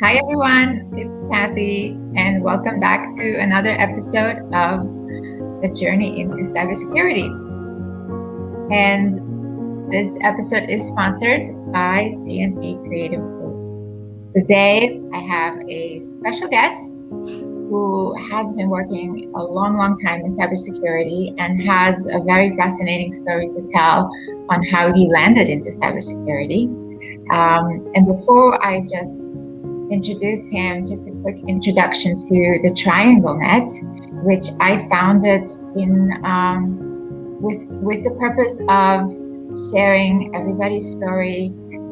Hi, everyone. It's Kathy, and welcome back to another episode of The Journey into Cybersecurity. And this episode is sponsored by TNT Creative Group. Today, I have a special guest who has been working a long time in cybersecurity and has a very fascinating story to tell on how he landed into cybersecurity. And before I just introduce him, just a quick introduction to the Triangle Net, which I founded in with the purpose of sharing everybody's story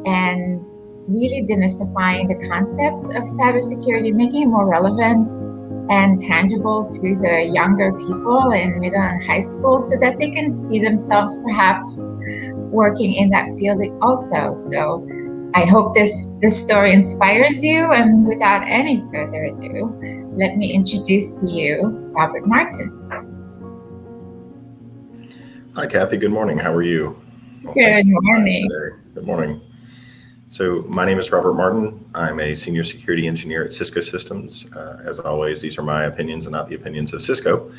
and really demystifying the concepts of cybersecurity, making it more relevant and tangible to the younger people in middle and high school so that they can see themselves perhaps working in that field also. So I hope this story inspires you, and without any further ado, let me introduce to you Robert Martin. Hi, Kathy. Good morning. How are you? Good morning. Good morning. So my name is Robert Martin. I'm a senior security engineer at Cisco Systems. As always, these are my opinions and not the opinions of Cisco.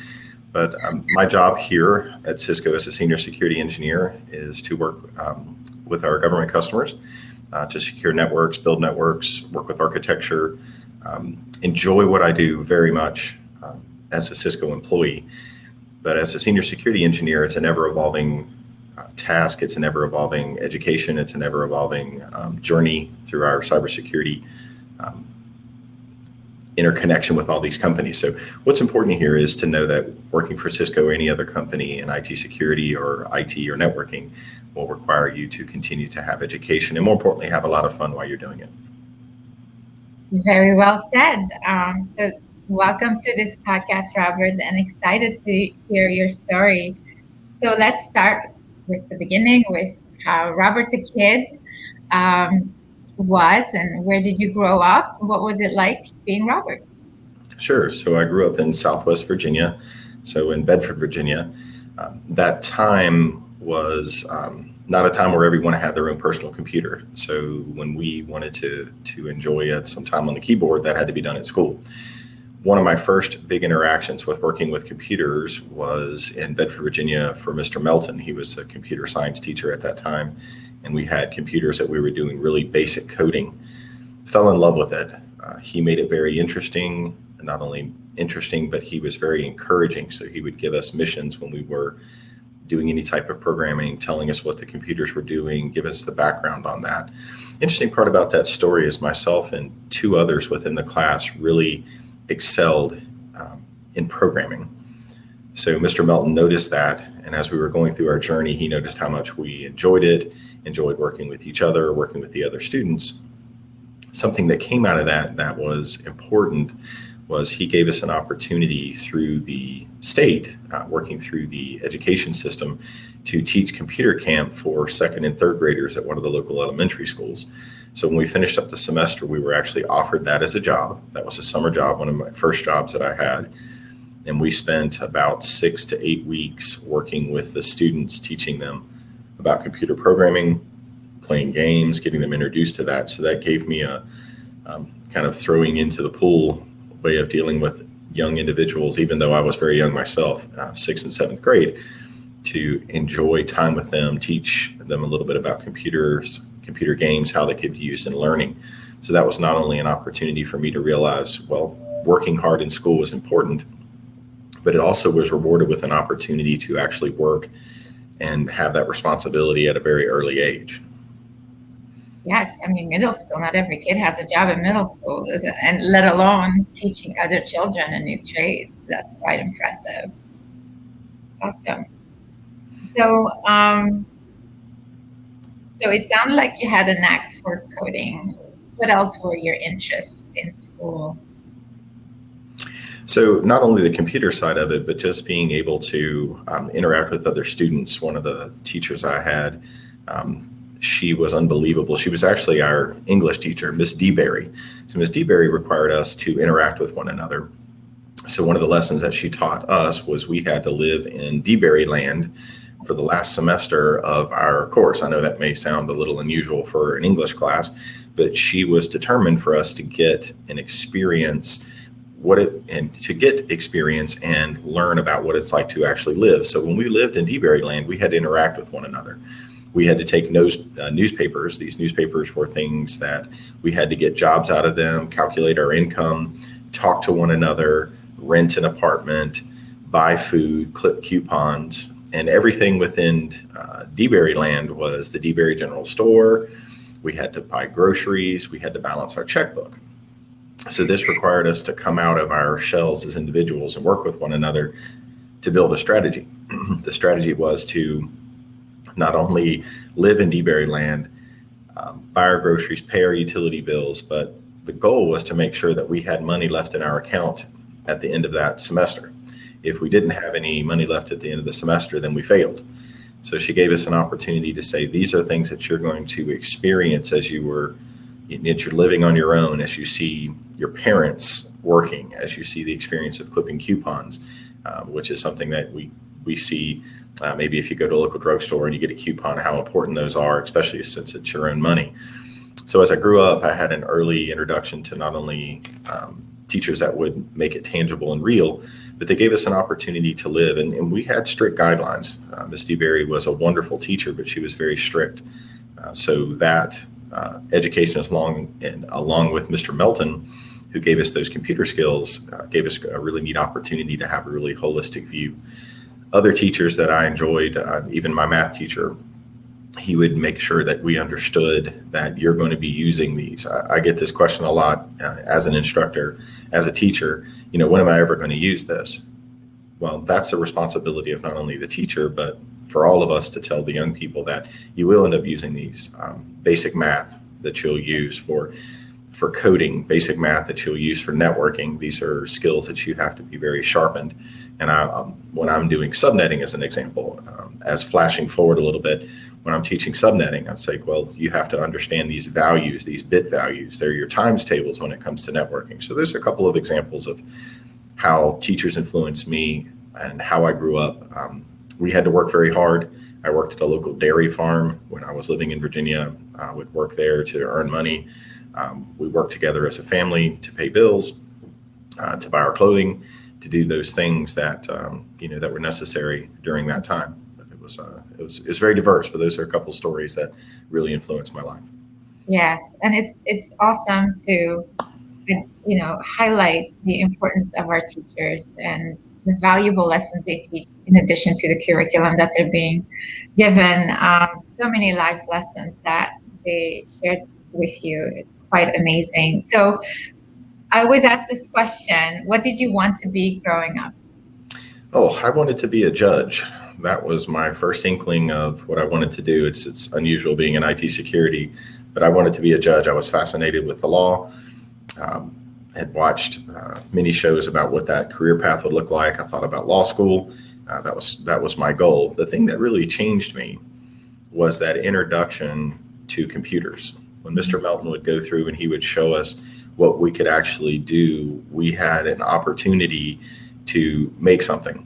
But my job here at Cisco as a senior security engineer is to work with our government customers to secure networks, build networks, work with architecture, enjoy what I do very much as a Cisco employee. But as a senior security engineer, it's an ever-evolving task. It's an ever-evolving education. It's an ever-evolving journey through our cybersecurity interconnection with all these companies. So what's important here is to know that working for Cisco or any other company in IT security or IT or networking will require you to continue to have education and, more importantly, have a lot of fun while you're doing it. Very well said. So welcome to this podcast, Robert, and excited to hear your story. So let's start with the beginning, with how Robert the kid was, and where did you grow up? What was it like being Robert? Sure. So I grew up in Southwest Virginia, so in Bedford, Virginia. That time was not a time where everyone had their own personal computer. So when we wanted to enjoy some time on the keyboard, that had to be done at school. One of my first big interactions with working with computers was in Bedford, Virginia for Mr. Melton. He was a computer science teacher at that time, and we had computers that we were doing really basic coding. Fell in love with it. He made it very interesting, not only interesting, but he was very encouraging. So he would give us missions when we were doing any type of programming, telling us what the computers were doing, give us the background on that. Interesting part about that story is myself and two others within the class really excelled in programming. So Mr. Melton noticed that, and as we were going through our journey, he noticed how much we enjoyed it, enjoyed working with each other, working with the other students. Something that came out of that was important was he gave us an opportunity through the state, working through the education system, to teach computer camp for second and third graders at one of the local elementary schools. So when we finished up the semester, we were actually offered that as a job. That was a summer job, one of my first jobs that I had. And we spent about 6 to 8 weeks working with the students, teaching them about computer programming, playing games, getting them introduced to that. So that gave me a kind of throwing into the pool way of dealing with young individuals, even though I was very young myself, 6th and 7th grade, to enjoy time with them, teach them a little bit about computers, computer games, how they could be used in learning. So that was not only an opportunity for me to realize, well, working hard in school was important, but it also was rewarded with an opportunity to actually work and have that responsibility at a very early age. Yes, I mean, middle school, not every kid has a job in middle school, and let alone teaching other children a new trade. That's quite impressive. Awesome. So, so it sounded like you had a knack for coding. What else were your interests in school? So not only the computer side of it, but just being able to interact with other students. One of the teachers I had, she was unbelievable. She was actually our English teacher, Miss DeBerry. So Miss DeBerry required us to interact with one another. So one of the lessons that she taught us was we had to live in DeBerry land, for the last semester of our course. I know that may sound a little unusual for an English class, but she was determined for us to get an experience to get experience and learn about what it's like to actually live. So when we lived in DeBerry land, we had to interact with one another. We had to take newspapers. These newspapers were things that we had to get jobs out of them, calculate our income, talk to one another, rent an apartment, buy food, clip coupons, and everything within DeBerry land was the DeBerry General Store. We had to buy groceries. We had to balance our checkbook. So this required us to come out of our shells as individuals and work with one another to build a strategy. The strategy was to not only live in DeBerry land, buy our groceries, pay our utility bills, but the goal was to make sure that we had money left in our account at the end of that semester. If we didn't have any money left at the end of the semester, then we failed. So she gave us an opportunity to say, these are things that you're going to experience as you're living on your own, as you see your parents working, as you see the experience of clipping coupons, which is something that we see maybe if you go to a local drugstore and you get a coupon, how important those are, especially since it's your own money. So as I grew up, I had an early introduction to not only teachers that would make it tangible and real, but they gave us an opportunity to live. And we had strict guidelines. Ms. DeBerry was a wonderful teacher, but she was very strict. So that education along with Mr. Melton, who gave us those computer skills, gave us a really neat opportunity to have a really holistic view. Other teachers that I enjoyed, even my math teacher, he would make sure that we understood that you're going to be using these. I get this question a lot as an instructor, as a teacher, when am I ever going to use this? Well, that's the responsibility of not only the teacher, but for all of us to tell the young people that you will end up using these. Basic math that you'll use for coding, basic math that you'll use for networking. These are skills that you have to be very sharpened. And when I'm doing subnetting as an example, as flashing forward a little bit, when I'm teaching subnetting, I'd say, well, you have to understand these values, these bit values. They're your times tables when it comes to networking. So there's a couple of examples of how teachers influenced me and how I grew up. We had to work very hard. I worked at a local dairy farm when I was living in Virginia. I would work there to earn money. We worked together as a family to pay bills, to buy our clothing, to do those things that that were necessary during that time. But it was very diverse. But those are a couple stories that really influenced my life. Yes, and it's awesome to highlight the importance of our teachers and the valuable lessons they teach in addition to the curriculum that they're being given. So many life lessons that they shared with you. It's quite amazing. So I always ask this question, what did you want to be growing up? Oh, I wanted to be a judge. That was my first inkling of what I wanted to do. It's unusual being in IT security, but I wanted to be a judge. I was fascinated with the law. Had watched many shows about what that career path would look like. I thought about law school. That was my goal. The thing that really changed me was that introduction to computers. When Mr. Melton would go through and he would show us what we could actually do, we had an opportunity to make something,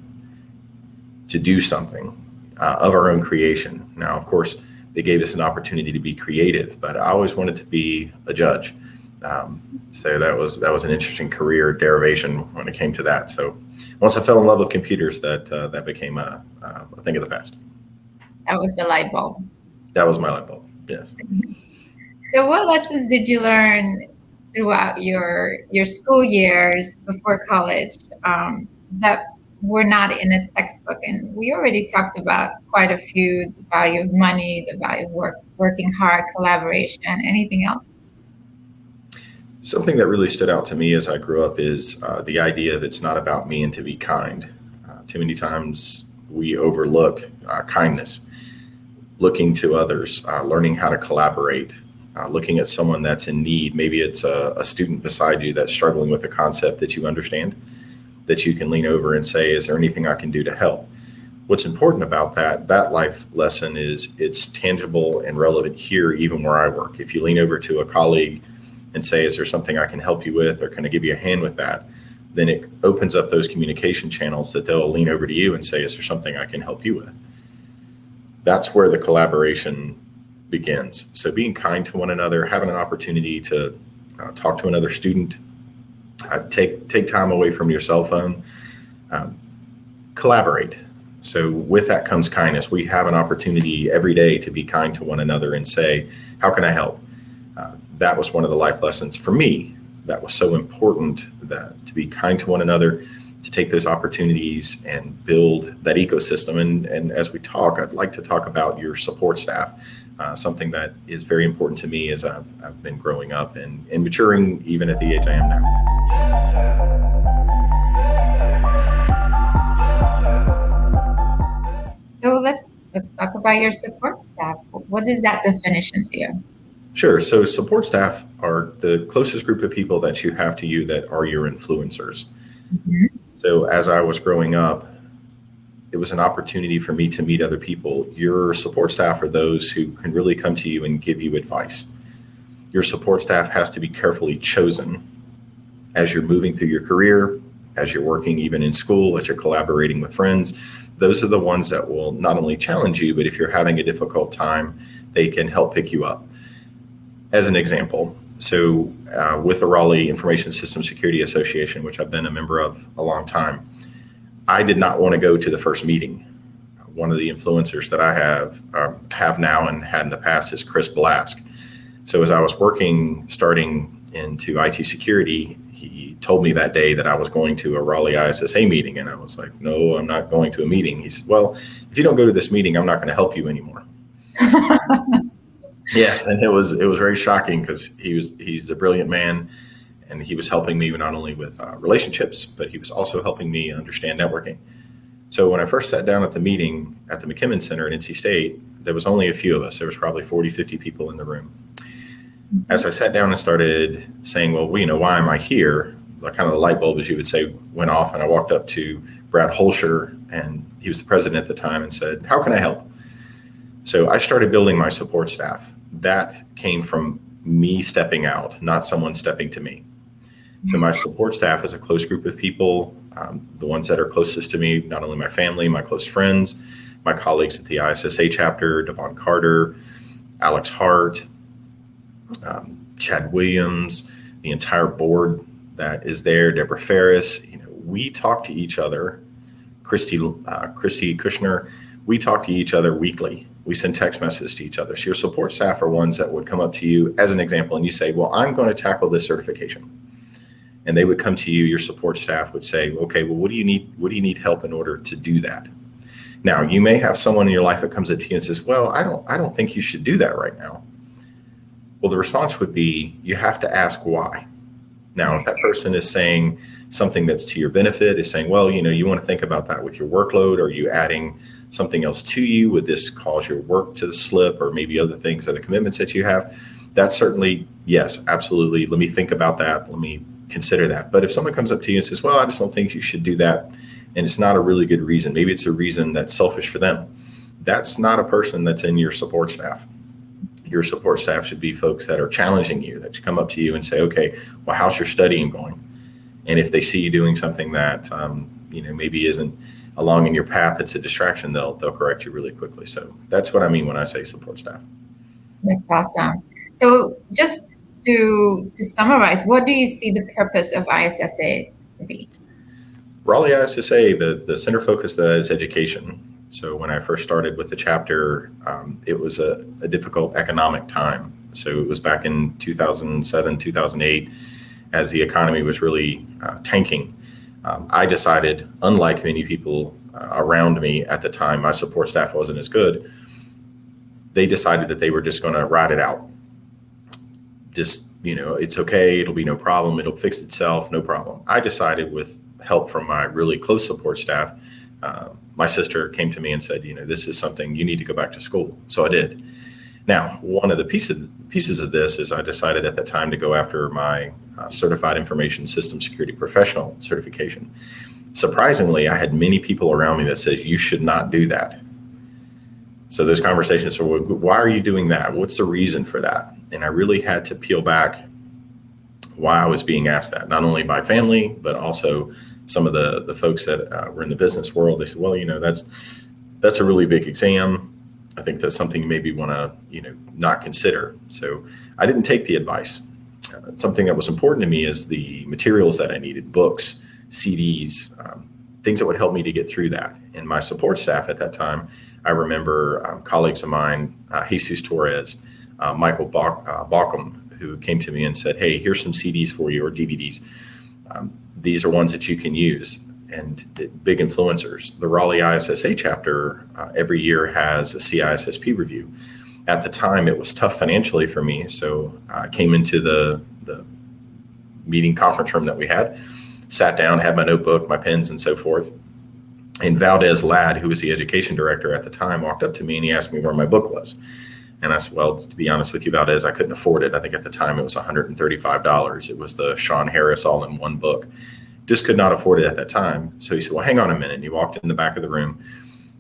to do something of our own creation. Now, of course, they gave us an opportunity to be creative, but I always wanted to be a judge. So that was an interesting career derivation when it came to that. So once I fell in love with computers, that became a thing of the past. That was the light bulb. That was my light bulb. Yes. So what lessons did you learn throughout your school years before college that were not in a textbook? And we already talked about quite a few: the value of money, the value of working hard, collaboration. Anything else? Something that really stood out to me as I grew up is the idea of it's not about me and to be kind. Too many times we overlook kindness, looking to others, learning how to collaborate, looking at someone that's in need. Maybe it's a student beside you that's struggling with a concept that you understand, that you can lean over and say, is there anything I can do to help? What's important about that life lesson is it's tangible and relevant here, even where I work. If you lean over to a colleague and say, is there something I can help you with, or can I give you a hand with that? Then it opens up those communication channels that they'll lean over to you and say, is there something I can help you with? that's where the collaboration begins. So being kind to one another, having an opportunity to talk to another student, take time away from your cell phone, collaborate. So with that comes kindness. We have an opportunity every day to be kind to one another and say, how can I help? That was one of the life lessons for me that was so important, that to be kind to one another, to take those opportunities and build that ecosystem. And as we talk, I'd like to talk about your support staff, something that is very important to me as I've been growing up and maturing even at the age I am now. So let's talk about your support staff. What is that definition to you? Sure. So support staff are the closest group of people that you have to you that are your influencers. Mm-hmm. So as I was growing up, it was an opportunity for me to meet other people. Your support staff are those who can really come to you and give you advice. Your support staff has to be carefully chosen as you're moving through your career, as you're working even in school, as you're collaborating with friends. Those are the ones that will not only challenge you, but if you're having a difficult time, they can help pick you up. As an example, so with the Raleigh Information System Security Association, which I've been a member of a long time, I did not want to go to the first meeting. One of the influencers that I have now and had in the past is Chris Blask. So as I was starting into IT security, he told me that day that I was going to a Raleigh ISSA meeting. And I was like, no, I'm not going to a meeting. He said, well, if you don't go to this meeting, I'm not going to help you anymore. Yes. And it was very shocking because he's a brilliant man. And he was helping me not only with relationships, but he was also helping me understand networking. So when I first sat down at the meeting at the McKimmon Center in NC State, there was only a few of us. There was probably 40, 50 people in the room. As I sat down and started saying, well, why am I here? Kind of the light bulb, as you would say, went off. And I walked up to Brad Holscher, and he was the president at the time, and said, how can I help? So I started building my support staff. That came from me stepping out, not someone stepping to me. So my support staff is a close group of people, the ones that are closest to me, not only my family, my close friends, my colleagues at the ISSA chapter, Devon Carter, Alex Hart, Chad Williams, the entire board that is there, Deborah Ferris. We talk to each other, Christy Kushner, we talk to each other weekly. We send text messages to each other. So your support staff are ones that would come up to you as an example, and you say, well, I'm going to tackle this certification. And they would come to you, your support staff would say, okay, well, what do you need? What do you need help in order to do that? Now, you may have someone in your life that comes up to you and says, well, I don't think you should do that right now. Well, the response would be, you have to ask why. Now, if that person is saying something that's to your benefit, is saying, well, you want to think about that with your workload. Are you adding something else to you? Would this cause your work to slip, or maybe other things, other commitments that you have? That's certainly, yes, absolutely. Let me think about that. Let me consider that. But if someone comes up to you and says, well, I just don't think you should do that, and it's not a really good reason, maybe it's a reason that's selfish for them, that's not a person that's in your support staff. Your support staff should be folks that are challenging you, that come up to you and say, okay, well, how's your studying going? And if they see you doing something that, maybe isn't along in your path, it's a distraction, they'll correct you really quickly. So that's what I mean when I say support staff. That's awesome. So just to summarize, what do you see the purpose of ISSA to be? Raleigh ISSA, the center focus is education. So when I first started with the chapter, it was a difficult economic time. So it was back in 2007, 2008, as the economy was really tanking. I decided, unlike many people around me at the time, my support staff wasn't as good. They decided that they were just going to ride it out. Just, it's okay. It'll be no problem. It'll fix itself. No problem. I decided, with help from my really close support staff, my sister came to me and said, this is something you need to go back to school. So I did. Now, one of the pieces of this is I decided at that time to go after my Certified Information System Security Professional certification. Surprisingly, I had many people around me that says you should not do that. So those conversations were, why are you doing that? What's the reason for that? And I really had to peel back why I was being asked that, not only by family, but also some of the folks that were in the business world. They said, well, that's a really big exam. I think that's something you maybe want to, not consider. So I didn't take the advice. Something that was important to me is the materials that I needed, books, CDs, things that would help me to get through that. And my support staff at that time, I remember colleagues of mine, Jesus Torres, Michael Bauckham, who came to me and said, hey, here's some CDs for you or DVDs. These are ones that you can use. And big influencers. The Raleigh ISSA chapter every year has a CISSP review. At the time, it was tough financially for me. So I came into the meeting conference room that we had, sat down, had my notebook, my pens, and so forth. And Valdez Ladd, who was the education director at the time, walked up to me and he asked me where my book was. And I said, well, to be honest with you, Valdez, I couldn't afford it. I think at the time it was $135. It was the Sean Harris all-in-one book. Just could not afford it at that time. So he said, well, hang on a minute. And he walked in the back of the room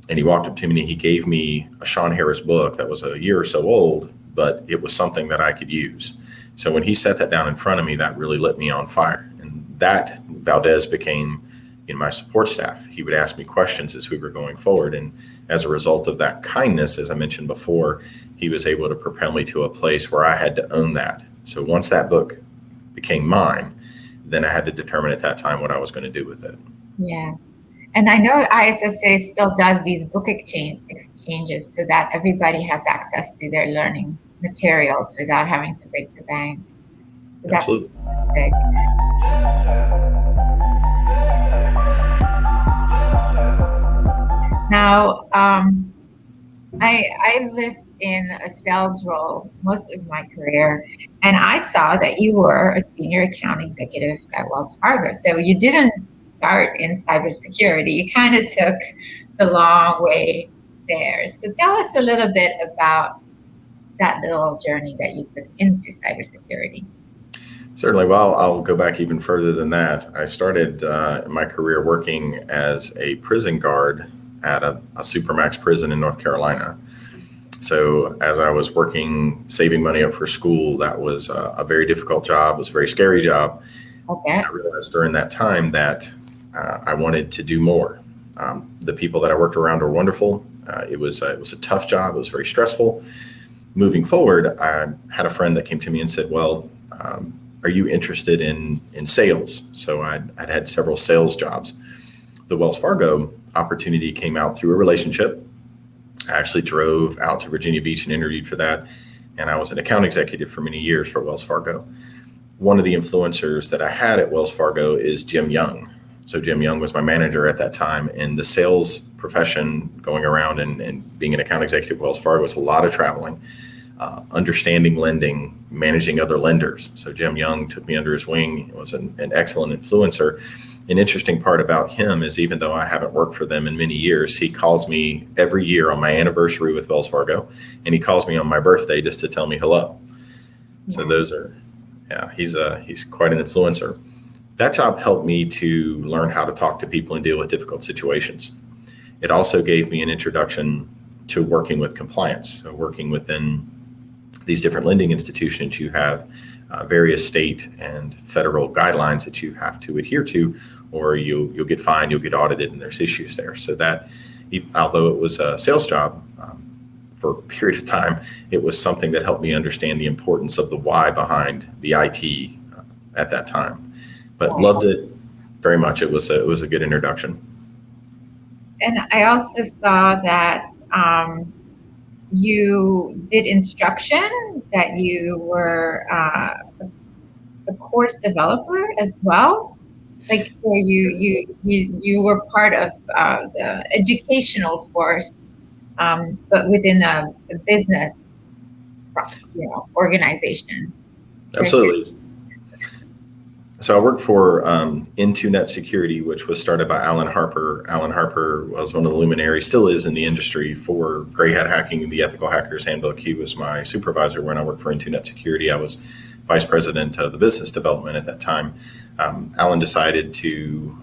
and he walked up to me and he gave me a Sean Harris book that was a year or so old, but it was something that I could use. So when he set that down in front of me, that really lit me on fire. And that Valdez became my support staff. He would ask me questions as we were going forward. And as a result of that kindness, as I mentioned before, he was able to propel me to a place where I had to own that. So once that book became mine, then I had to determine at that time what I was going to do with it. Yeah. And I know ISSA still does these book exchanges so that everybody has access to their learning materials without having to break the bank. So that's Absolutely. fantastic. Now, I lived in a sales role most of my career, and I saw that you were a senior account executive at Wells Fargo. So you didn't start in cybersecurity. You kind of took the long way there. So tell us a little bit about that little journey that you took into cybersecurity. Certainly. Well, I'll go back even further than that. I started my career working as a prison guard at a Supermax prison in North Carolina. So as I was working, saving money up for school, that was a very difficult job. It was a very scary job. Okay. And I realized during that time that I wanted to do more. The people that I worked around were wonderful. It was a tough job. It was very stressful. Moving forward, I had a friend that came to me and said, well, are you interested in sales? So I'd had several sales jobs. The Wells Fargo opportunity came out through a relationship. I actually drove out to Virginia Beach and interviewed for that. And I was an account executive for many years for Wells Fargo. One of the influencers that I had at Wells Fargo is Jim Young. So Jim Young was my manager at that time. And the sales profession, going around and being an account executive at Wells Fargo, was a lot of traveling, understanding lending, managing other lenders. So Jim Young took me under his wing. He was an excellent influencer. An interesting part about him is even though I haven't worked for them in many years, he calls me every year on my anniversary with Wells Fargo, and he calls me on my birthday just to tell me hello. Yeah. So those are, he's quite an influencer. That job helped me to learn how to talk to people and deal with difficult situations. It also gave me an introduction to working with compliance. So working within these different lending institutions, you have various state and federal guidelines that you have to adhere to, or you'll get fined, you'll get audited, and there's issues there. So that, although it was a sales job for a period of time, it was something that helped me understand the importance of the why behind the IT at that time. But loved it very much. It was a good introduction. And I also saw that you did instruction, that you were a course developer as well. Like, so you were part of the educational force, but within a business, organization. Absolutely. So I worked for Intunet Security, which was started by Alan Harper. Alan Harper was one of the luminaries, still is in the industry for gray hat hacking, the Ethical Hacker's Handbook. He was my supervisor when I worked for Intunet Security. I was vice president of the business development at that time. Alan decided to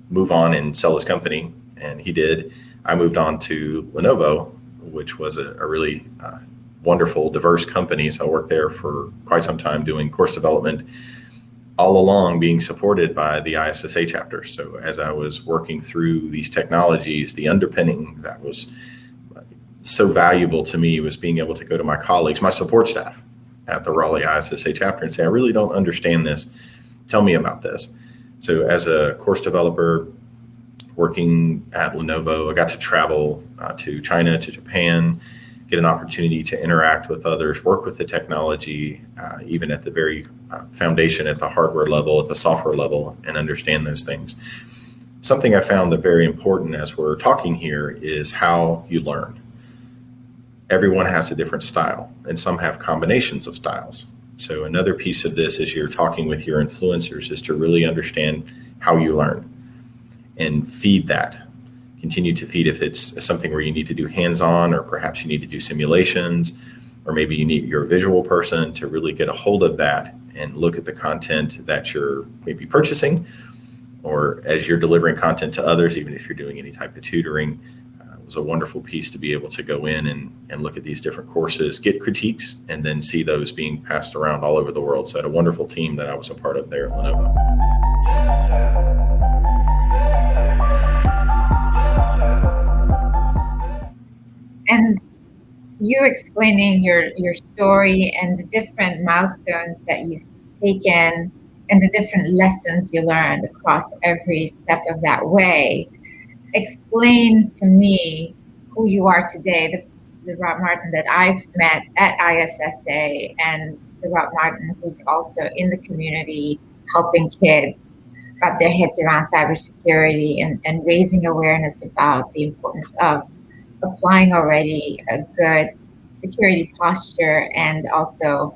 move on and sell his company, and he did. I moved on to Lenovo, which was a really wonderful, diverse company. So I worked there for quite some time doing course development, all along being supported by the ISSA chapter. So as I was working through these technologies, the underpinning that was so valuable to me was being able to go to my colleagues, my support staff at the Raleigh ISSA chapter, and say, I really don't understand this. Tell me about this. So as a course developer working at Lenovo, I got to travel to China, to Japan, get an opportunity to interact with others, work with the technology, even at the very foundation, at the hardware level, at the software level, and understand those things. Something I found that very important as we're talking here is how you learn. Everyone has a different style, and some have combinations of styles. So another piece of this as you're talking with your influencers is to really understand how you learn and feed that. Continue to feed if it's something where you need to do hands-on, or perhaps you need to do simulations, or maybe you're a visual person to really get a hold of that and look at the content that you're maybe purchasing, or as you're delivering content to others, even if you're doing any type of tutoring. It was a wonderful piece to be able to go in and look at these different courses, get critiques, and then see those being passed around all over the world. So I had a wonderful team that I was a part of there at Lenovo. And you explaining your story and the different milestones that you've taken and the different lessons you learned across every step of that way, explain to me who you are today, the Rob Martin that I've met at ISSA, and the Rob Martin who's also in the community helping kids wrap their heads around cybersecurity and raising awareness about the importance of applying already a good security posture and also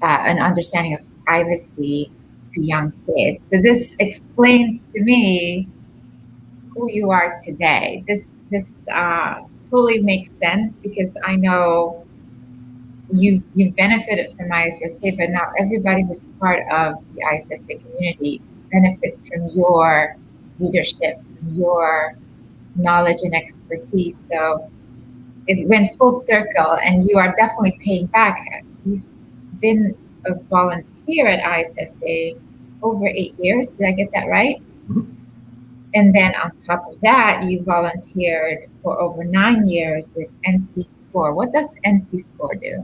an understanding of privacy to young kids. So this explains to me who you are today. This totally makes sense, because I know you've benefited from ISSA, but now everybody who's part of the ISSA community benefits from your leadership, from your knowledge and expertise. So it went full circle, and you are definitely paying back. You've been a volunteer at ISSA over 8 years. Did I get that right? Mm-hmm. And then on top of that, you volunteered for over 9 years with NC SCORE. What does NC SCORE do?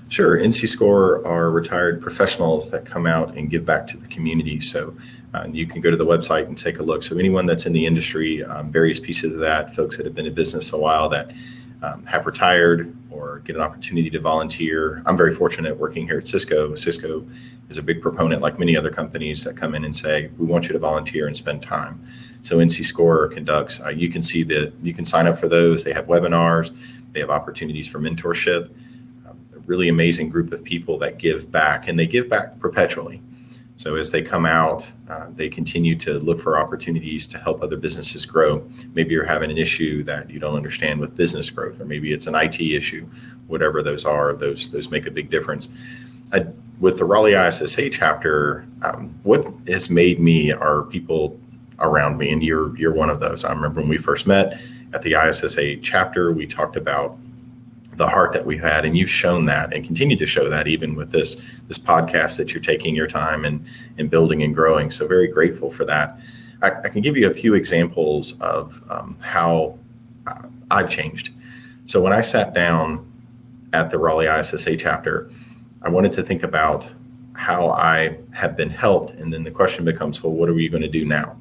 Sure. NC SCORE are retired professionals that come out and give back to the community. So you can go to the website and take a look. So anyone that's in the industry, various pieces of that, folks that have been in business a while that have retired or get an opportunity to volunteer. I'm very fortunate working here at Cisco. Cisco is a big proponent, like many other companies, that come in and say, we want you to volunteer and spend time. So NC SCORE conducts, you can sign up for those. They have webinars, they have opportunities for mentorship. A really amazing group of people that give back, and they give back perpetually. So as they come out, they continue to look for opportunities to help other businesses grow. Maybe you're having an issue that you don't understand with business growth, or maybe it's an IT issue. Whatever those are, those make a big difference. With the Raleigh ISSA chapter, what has made me are people around me, and you're one of those. I remember when we first met at the ISSA chapter, we talked about the heart that we had, and you've shown that and continue to show that even with this podcast that you're taking your time and building and growing. So very grateful for that. I can give you a few examples of how I've changed. So when I sat down at the Raleigh ISSA chapter, I wanted to think about how I have been helped. And then the question becomes, well, what are we going to do now?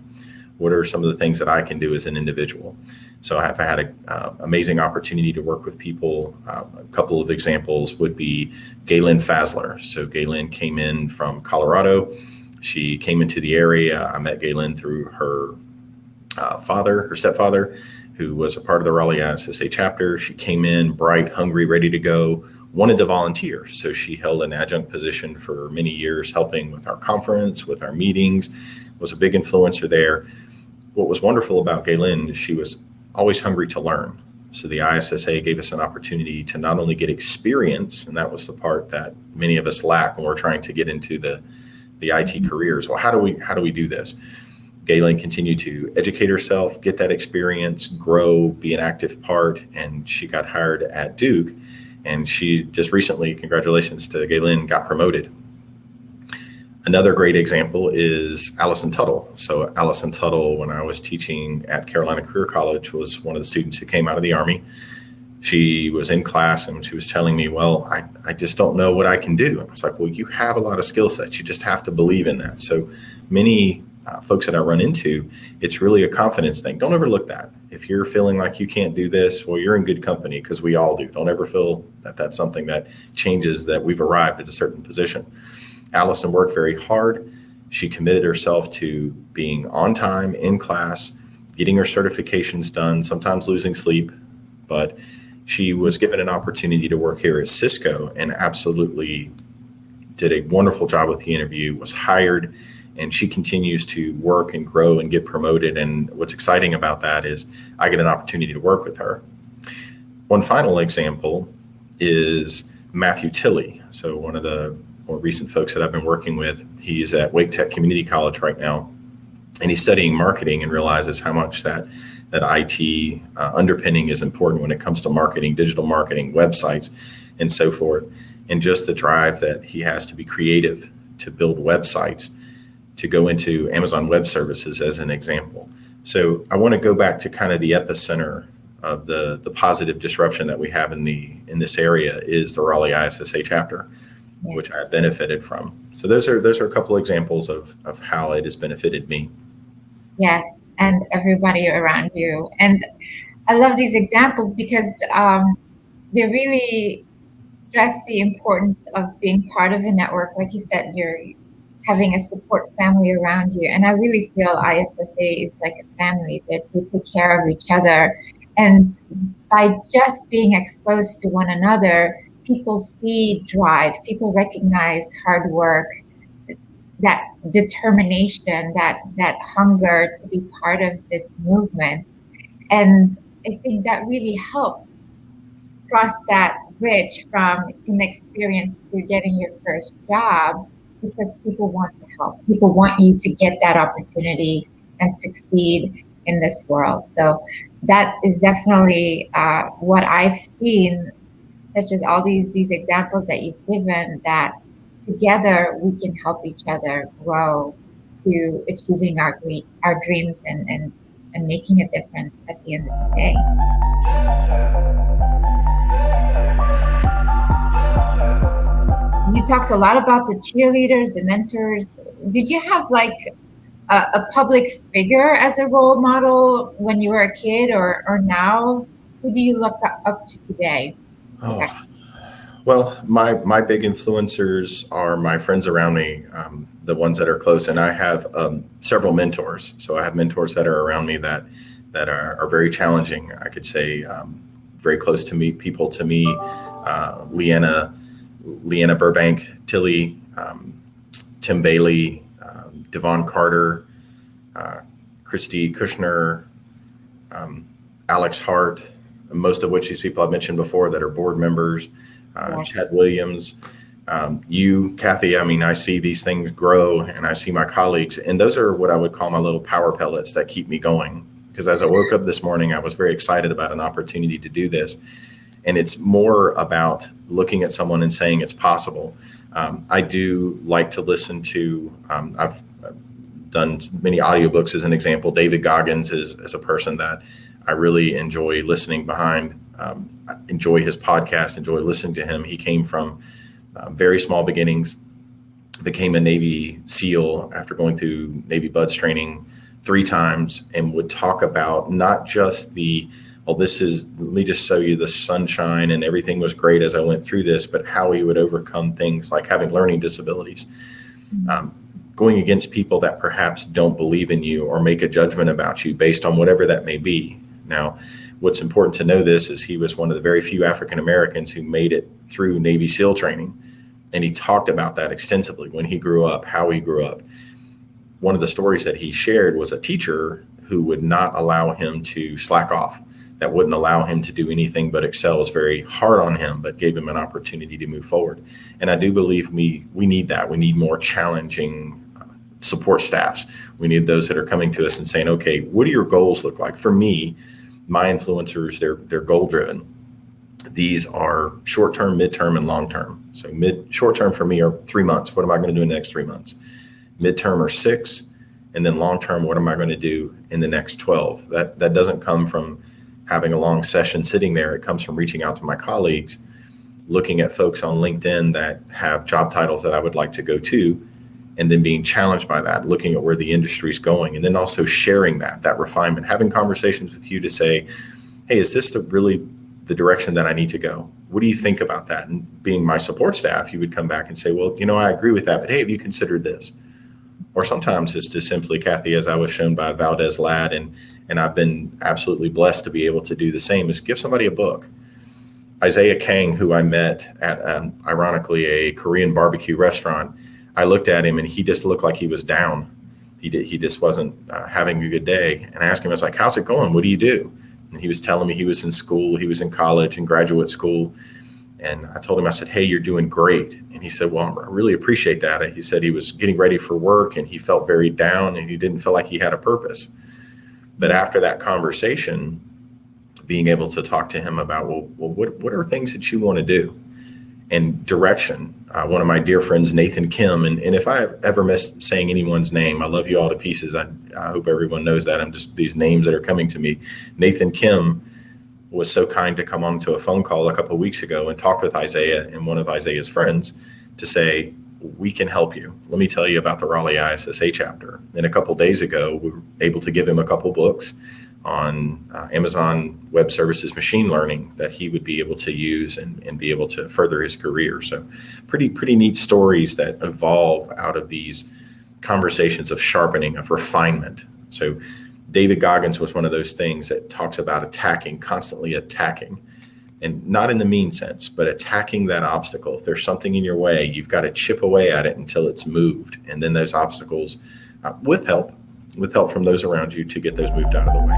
What are some of the things that I can do as an individual? So I've had an amazing opportunity to work with people. A couple of examples would be Galen Fazler. So Galen came in from Colorado. She came into the area. I met Galen through her stepfather, who was a part of the Raleigh ISSA chapter. She came in bright, hungry, ready to go, wanted to volunteer. So she held an adjunct position for many years, helping with our conference, with our meetings, was a big influencer there. What was wonderful about Galen is she was always hungry to learn. So the ISSA gave us an opportunity to not only get experience, and that was the part that many of us lack when we're trying to get into the IT careers. Well, how do we do this? Galen continued to educate herself, get that experience, grow, be an active part, and she got hired at Duke. And she just recently, congratulations to Galen, got promoted. Another great example is Allison Tuttle. So Allison Tuttle, when I was teaching at Carolina Career College, was one of the students who came out of the Army. She was in class and she was telling me, well, I just don't know what I can do. And I was like, well, you have a lot of skill sets. You just have to believe in that. So many folks that I run into, it's really a confidence thing. Don't overlook that. If you're feeling like you can't do this, well, you're in good company, because we all do. Don't ever feel that that's something that changes, that we've arrived at a certain position. Allison worked very hard. She committed herself to being on time in class, getting her certifications done, sometimes losing sleep, but she was given an opportunity to work here at Cisco and absolutely did a wonderful job with the interview, was hired, and she continues to work and grow and get promoted. And what's exciting about that is I get an opportunity to work with her. One final example is Matthew Tilley. So one of the more recent folks that I've been working with, he's at Wake Tech Community College right now, and he's studying marketing and realizes how much that IT underpinning is important when it comes to marketing, digital marketing, websites, and so forth. And just the drive that he has to be creative, to build websites, to go into Amazon Web Services as an example. So I want to go back to kind of the epicenter of the positive disruption that we have in this area is the Raleigh ISSA chapter, which I benefited from. So those are a couple examples of how it has benefited me. Yes, and everybody around you. And I love these examples because they really stress the importance of being part of a network. Like you said, you're having a support family around you. And I really feel ISSA is like a family, that they take care of each other. And by just being exposed to one another, people see drive, people recognize hard work, that determination, that hunger to be part of this movement. And I think that really helps cross that bridge from inexperience to getting your first job, because people want to help. People want you to get that opportunity and succeed in this world. So that is definitely what I've seen, such as all these examples that you've given, that together we can help each other grow to achieving our dreams and making a difference at the end of the day. You talked a lot about the cheerleaders, the mentors. Did you have like a public figure as a role model when you were a kid, or now? Who do you look up to today? Oh, well, my big influencers are my friends around me, the ones that are close, and I have several mentors. So I have mentors that are around me that are very challenging. I could say very close to me, people to me, Leanna Burbank, Tilly, Tim Bailey, Devon Carter, Christy Kushner, Alex Hart, most of which these people I've mentioned before that are board members, Chad Williams, you, Kathy. I mean, I see these things grow and I see my colleagues, and those are what I would call my little power pellets that keep me going. Because as I woke up this morning, I was very excited about an opportunity to do this. And it's more about looking at someone and saying it's possible. I do like to listen to, I've done many audiobooks as an example. David Goggins is a person that I really enjoy listening behind. I enjoy his podcast, enjoy listening to him. He came from very small beginnings, became a Navy SEAL after going through Navy BUDS training 3 times, and would talk about not just let me just show you the sunshine and everything was great as I went through this, but how he would overcome things like having learning disabilities, going against people that perhaps don't believe in you or make a judgment about you based on whatever that may be. Now, what's important to know this is he was one of the very few African Americans who made it through Navy SEAL training. And he talked about that extensively when he grew up, how he grew up. One of the stories that he shared was a teacher who would not allow him to slack off, that wouldn't allow him to do anything but excel, was very hard on him, but gave him an opportunity to move forward. And I do believe we need that. We need more challenging support staffs. We need those that are coming to us and saying, okay, what do your goals look like? For me, my influencers, they're goal driven. These are short-term, midterm, and long-term. So short-term for me are 3 months. What am I going to do in the next 3 months? Midterm are 6, and then long-term, what am I going to do in the next 12? That doesn't come from having a long session sitting there. It comes from reaching out to my colleagues, looking at folks on LinkedIn that have job titles that I would like to go to, and then being challenged by that, looking at where the industry's going, and then also sharing that refinement, having conversations with you to say, hey, is this really the direction that I need to go? What do you think about that? And being my support staff, you would come back and say, well, I agree with that, but hey, have you considered this? Or sometimes it's just simply, Kathy, as I was shown by Valdez Ladd, and I've been absolutely blessed to be able to do the same, is give somebody a book. Isaiah Kang, who I met at, ironically, a Korean barbecue restaurant, I looked at him and he just looked like he was down. He just wasn't having a good day. And I asked him, I was like, how's it going? What do you do? And he was telling me he was in school, he was in college and graduate school. And I told him, I said, hey, you're doing great. And he said, well, I really appreciate that. He said he was getting ready for work and he felt very down and he didn't feel like he had a purpose. But after that conversation, being able to talk to him about, well, what are things that you want to do? And direction. One of my dear friends, Nathan Kim, and if I ever missed saying anyone's name, I love you all to pieces. I hope everyone knows that. I'm just these names that are coming to me. Nathan Kim was so kind to come on to a phone call a couple of weeks ago and talk with Isaiah and one of Isaiah's friends to say, we can help you. Let me tell you about the Raleigh ISSA chapter. And a couple of days ago, we were able to give him a couple books on Amazon Web Services machine learning that he would be able to use and be able to further his career. So pretty neat stories that evolve out of these conversations of sharpening, of refinement. So David Goggins was one of those things that talks about attacking, constantly attacking, and not in the mean sense, but attacking that obstacle. If there's something in your way, you've got to chip away at it until it's moved. And then those obstacles, with help from those around you, to get those moved out of the way.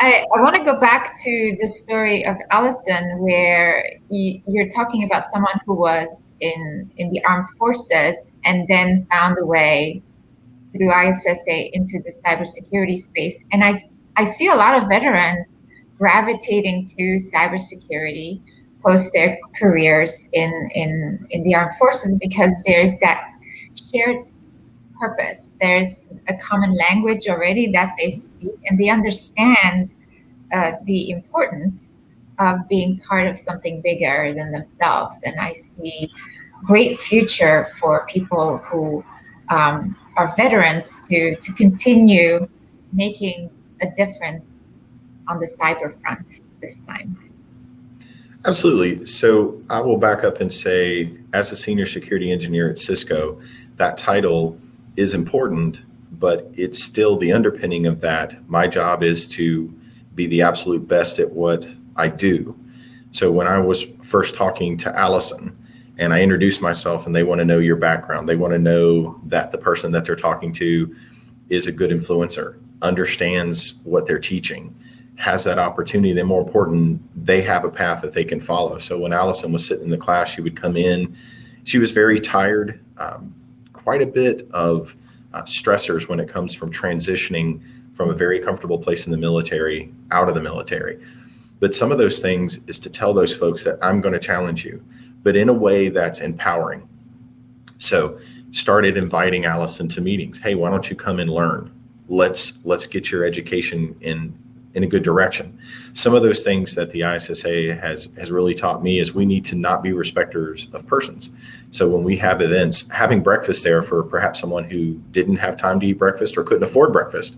I want to go back to the story of Allison, where you're talking about someone who was in the armed forces and then found a way through ISSA into the cybersecurity space. And I see a lot of veterans gravitating to cybersecurity post their careers in the armed forces, because there's that shared purpose. There's a common language already that they speak, and they understand the importance of being part of something bigger than themselves. And I see great future for people who are veterans to continue making a difference on the cyber front this time. Absolutely. So I will back up and say, as a senior security engineer at Cisco, that title is important, but it's still the underpinning of that. My job is to be the absolute best at what I do. So when I was first talking to Allison and I introduced myself, and they want to know your background, they want to know that the person that they're talking to is a good influencer, understands what they're teaching, has that opportunity, then more important, they have a path that they can follow. So when Allison was sitting in the class, she would come in, she was very tired, quite a bit of stressors when it comes from transitioning from a very comfortable place in the military out of the military. But some of those things is to tell those folks that I'm going to challenge you, but in a way that's empowering. So started inviting Allison to meetings. Hey, why don't you come and learn? Let's get your education in a good direction. Some of those things that the ISSA has really taught me is we need to not be respecters of persons. So when we have events, having breakfast there for perhaps someone who didn't have time to eat breakfast or couldn't afford breakfast,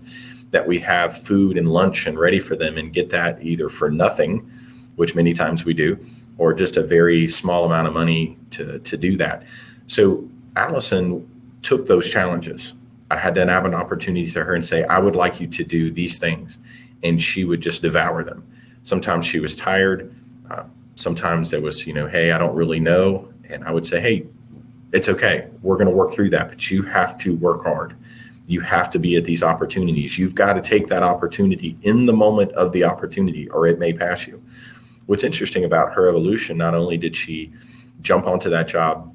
that we have food and lunch and ready for them and get that either for nothing, which many times we do, or just a very small amount of money to do that. So Allison took those challenges. I had to have an opportunity to her and say, I would like you to do these things. And she would just devour them. Sometimes she was tired. Sometimes there was, hey, I don't really know. And I would say, hey, it's okay. We're going to work through that, but you have to work hard. You have to be at these opportunities. You've got to take that opportunity in the moment of the opportunity, or it may pass you. What's interesting about her evolution, not only did she jump onto that job,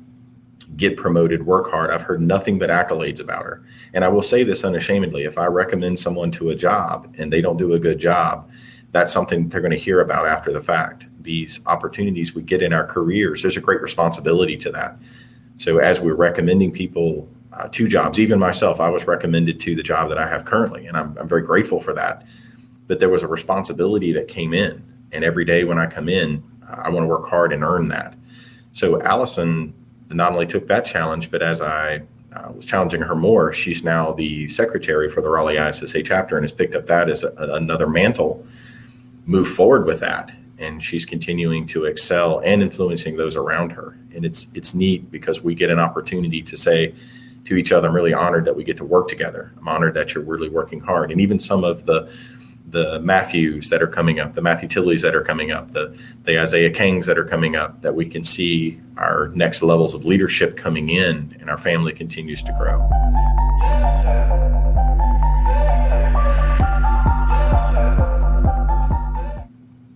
get promoted, work hard, I've heard nothing but accolades about her. And I will say this unashamedly, if I recommend someone to a job and they don't do a good job, that's something they're going to hear about after the fact. These opportunities we get in our careers, there's a great responsibility to that. So as we're recommending people two jobs. Even myself, I was recommended to the job that I have currently, and I'm very grateful for that. But there was a responsibility that came in, and every day when I come in, I want to work hard and earn that. So Allison not only took that challenge, but as I was challenging her more, she's now the secretary for the Raleigh ISSA chapter and has picked up that as another mantle, move forward with that. And she's continuing to excel and influencing those around her. And it's neat because we get an opportunity to say to each other, I'm really honored that we get to work together. I'm honored that you're really working hard. And even some of the Matthews that are coming up, the Matthew Tillys that are coming up, the Isaiah Kangs that are coming up, that we can see our next levels of leadership coming in and our family continues to grow.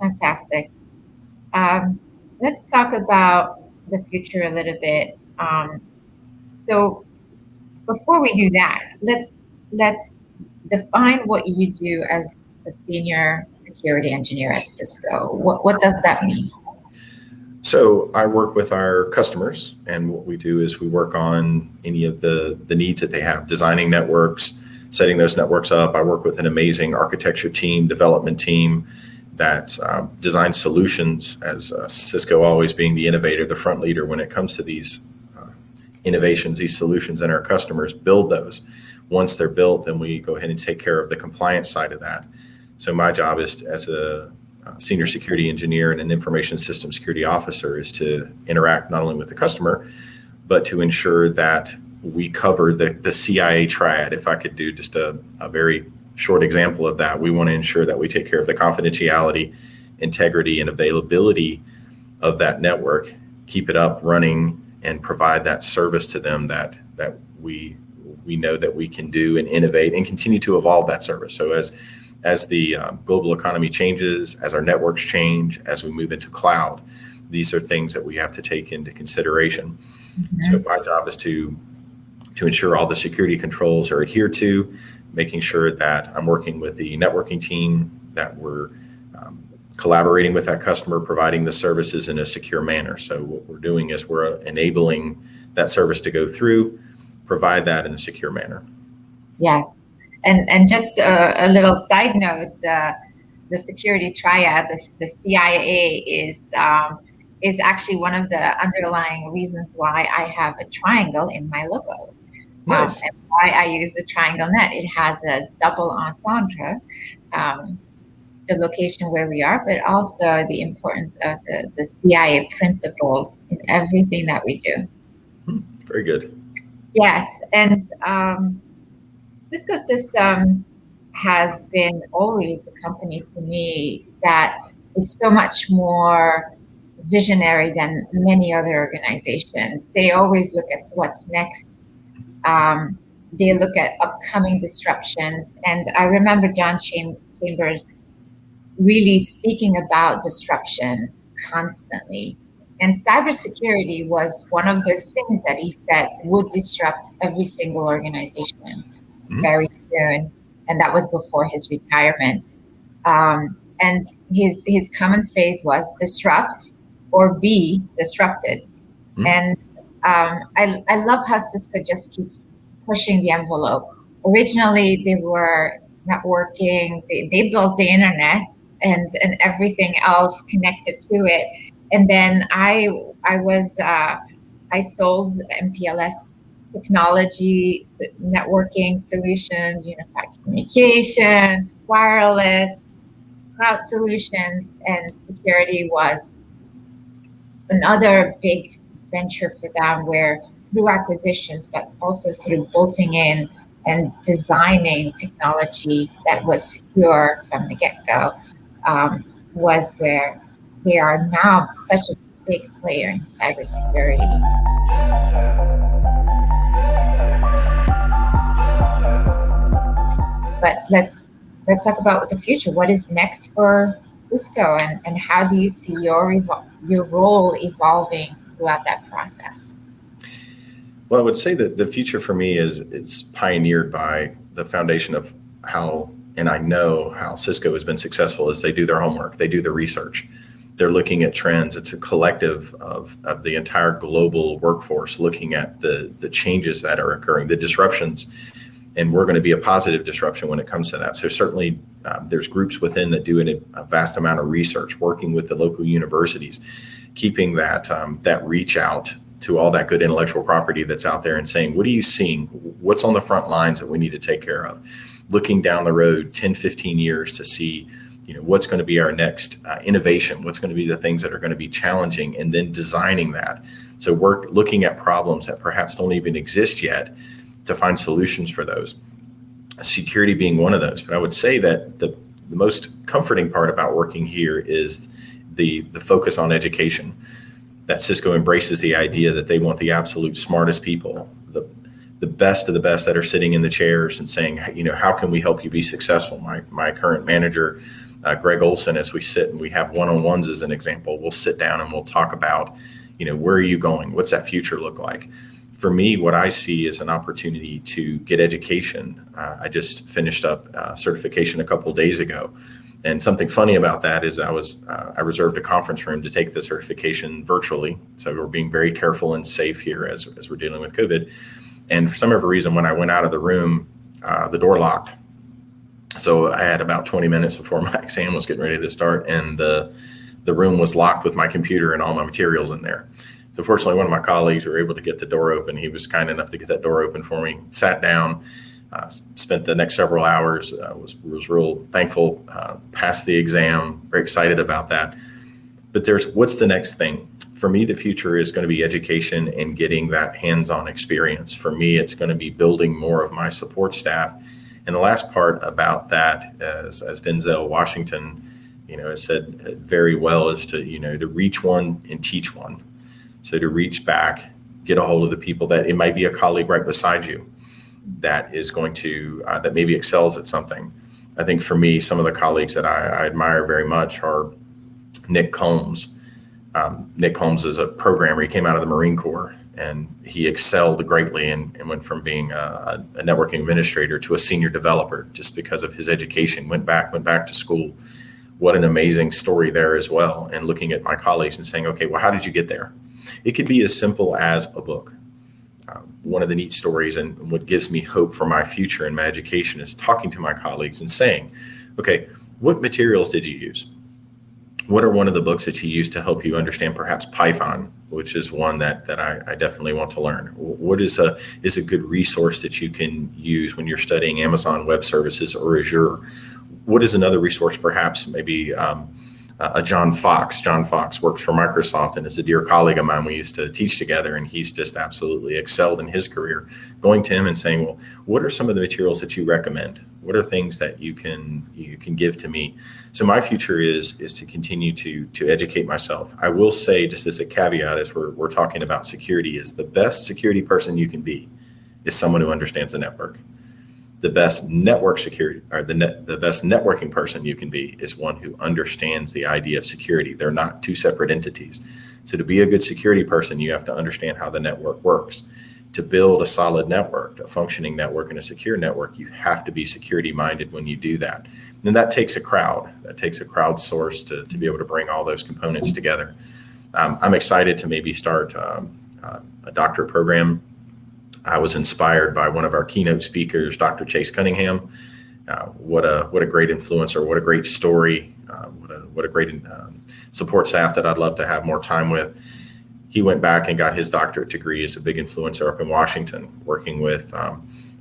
Fantastic. Let's talk about the future a little bit. So before we do that, let's define what you do as a senior security engineer at Cisco. What does that mean? So I work with our customers, and what we do is we work on any of the needs that they have, designing networks, setting those networks up. I work with an amazing architecture team, development team that designs solutions, as Cisco always being the innovator, the front leader when it comes to these innovations, these solutions, and our customers build those. Once they're built, then we go ahead and take care of the compliance side of that. So my job is, as a senior security engineer and an information system security officer, is to interact not only with the customer, but to ensure that we cover the CIA triad. If I could do just a very short example of that, we want to ensure that we take care of the confidentiality, integrity, and availability of that network, keep it up running, and provide that service to them that we know that we can do and innovate and continue to evolve that service. So as the global economy changes, as our networks change, as we move into cloud, these are things that we have to take into consideration. Mm-hmm. So my job is to ensure all the security controls are adhered to, making sure that I'm working with the networking team, that we're collaborating with that customer, providing the services in a secure manner. So what we're doing is we're enabling that service to go through, provide that in a secure manner. Yes. And just a little side note, the security triad, the CIA is actually one of the underlying reasons why I have a triangle in my logo. Nice. And why I use the triangle net. It has a double entendre, the location where we are, but also the importance of the CIA principles in everything that we do. Very good. Yes, and Cisco Systems has been always a company to me that is so much more visionary than many other organizations. They always look at what's next. They look at upcoming disruptions. And I remember John Chambers really speaking about disruption constantly. And cybersecurity was one of those things that he said would disrupt every single organization very soon. And that was before his retirement. And his common phrase was disrupt or be disrupted. And I love how Cisco just keeps pushing the envelope. Originally, they were networking. They built the internet and everything else connected to it. And then I sold MPLS technology, networking solutions, unified communications, wireless, cloud solutions, and security was another big venture for them, where through acquisitions, but also through bolting in and designing technology that was secure from the get-go, was where they are now such a big player in cybersecurity. But let's talk about the future. What is next for Cisco, and how do you see your role evolving throughout that process? Well, I would say that the future for me is pioneered by the foundation of how, and I know how Cisco has been successful, is they do their homework, they do their research. They're looking at trends. It's a collective of the entire global workforce looking at the changes that are occurring, the disruptions, and we're going to be a positive disruption when it comes to that. So certainly there's groups within that do a vast amount of research, working with the local universities, keeping that reach out to all that good intellectual property that's out there and saying, what are you seeing? What's on the front lines that we need to take care of? Looking down the road 10, 15 years to see, what's going to be our next innovation, what's going to be the things that are going to be challenging, and then designing that. So we're looking at problems that perhaps don't even exist yet to find solutions for those. Security being one of those. But I would say that the most comforting part about working here is the focus on education. That Cisco embraces the idea that they want the absolute smartest people, the best of the best that are sitting in the chairs and saying, how can we help you be successful? My current manager, Greg Olson, as we sit and we have one-on-ones as an example, we'll sit down and we'll talk about, where are you going? What's that future look like? For me, what I see is an opportunity to get education. I just finished up certification a couple of days ago. And something funny about that is I reserved a conference room to take the certification virtually. So we're being very careful and safe here as we're dealing with COVID. And for some other reason, when I went out of the room, the door locked. So I had about 20 minutes before my exam was getting ready to start, and the room was locked with my computer and all my materials in there. So fortunately, one of my colleagues were able to get the door open. He was kind enough to get that door open for me, sat down, spent the next several hours, was real thankful, passed the exam, very excited about that. But what's the next thing? For me, the future is going to be education and getting that hands-on experience. For me, it's going to be building more of my support staff. And the last part about that, as Denzel Washington, has said very well, is to reach one and teach one. So to reach back, get a hold of the people that it might be a colleague right beside you that is going to that maybe excels at something. I think for me, some of the colleagues that I admire very much are Nick Combs. Nick Combs is a programmer. He came out of the Marine Corps, and he excelled greatly and went from being a networking administrator to a senior developer just because of his education. Went back to school. What an amazing story there as well. And looking at my colleagues and saying, okay, well, how did you get there? It could be as simple as a book. One of the neat stories and what gives me hope for my future and my education is talking to my colleagues and saying, okay, what materials did you use? What are one of the books that you use to help you understand perhaps Python, which is one that I definitely want to learn? What is a good resource that you can use when you're studying Amazon Web Services or Azure? What is another resource, perhaps maybe a John Fox. John Fox works for Microsoft and is a dear colleague of mine. We used to teach together, and he's just absolutely excelled in his career. Going to him and saying, well, what are some of the materials that you recommend? What are things that you can give to me? So my future is to continue to educate myself. I will say, just as a caveat, as we're talking about security, is the best security person you can be is someone who understands the network. The best network security, or the best networking person you can be is one who understands the idea of security. They're not two separate entities. So to be a good security person, you have to understand how the network works. To build a solid network, a functioning network, and a secure network, you have to be security minded when you do that. And that takes a crowd. That takes a crowd source to be able to bring all those components together. I'm excited to maybe start a doctorate program. I was inspired by one of our keynote speakers, Dr. Chase Cunningham. What a great influencer, what a great story, what a great support staff that I'd love to have more time with. He went back and got his doctorate degree as a big influencer up in Washington, working with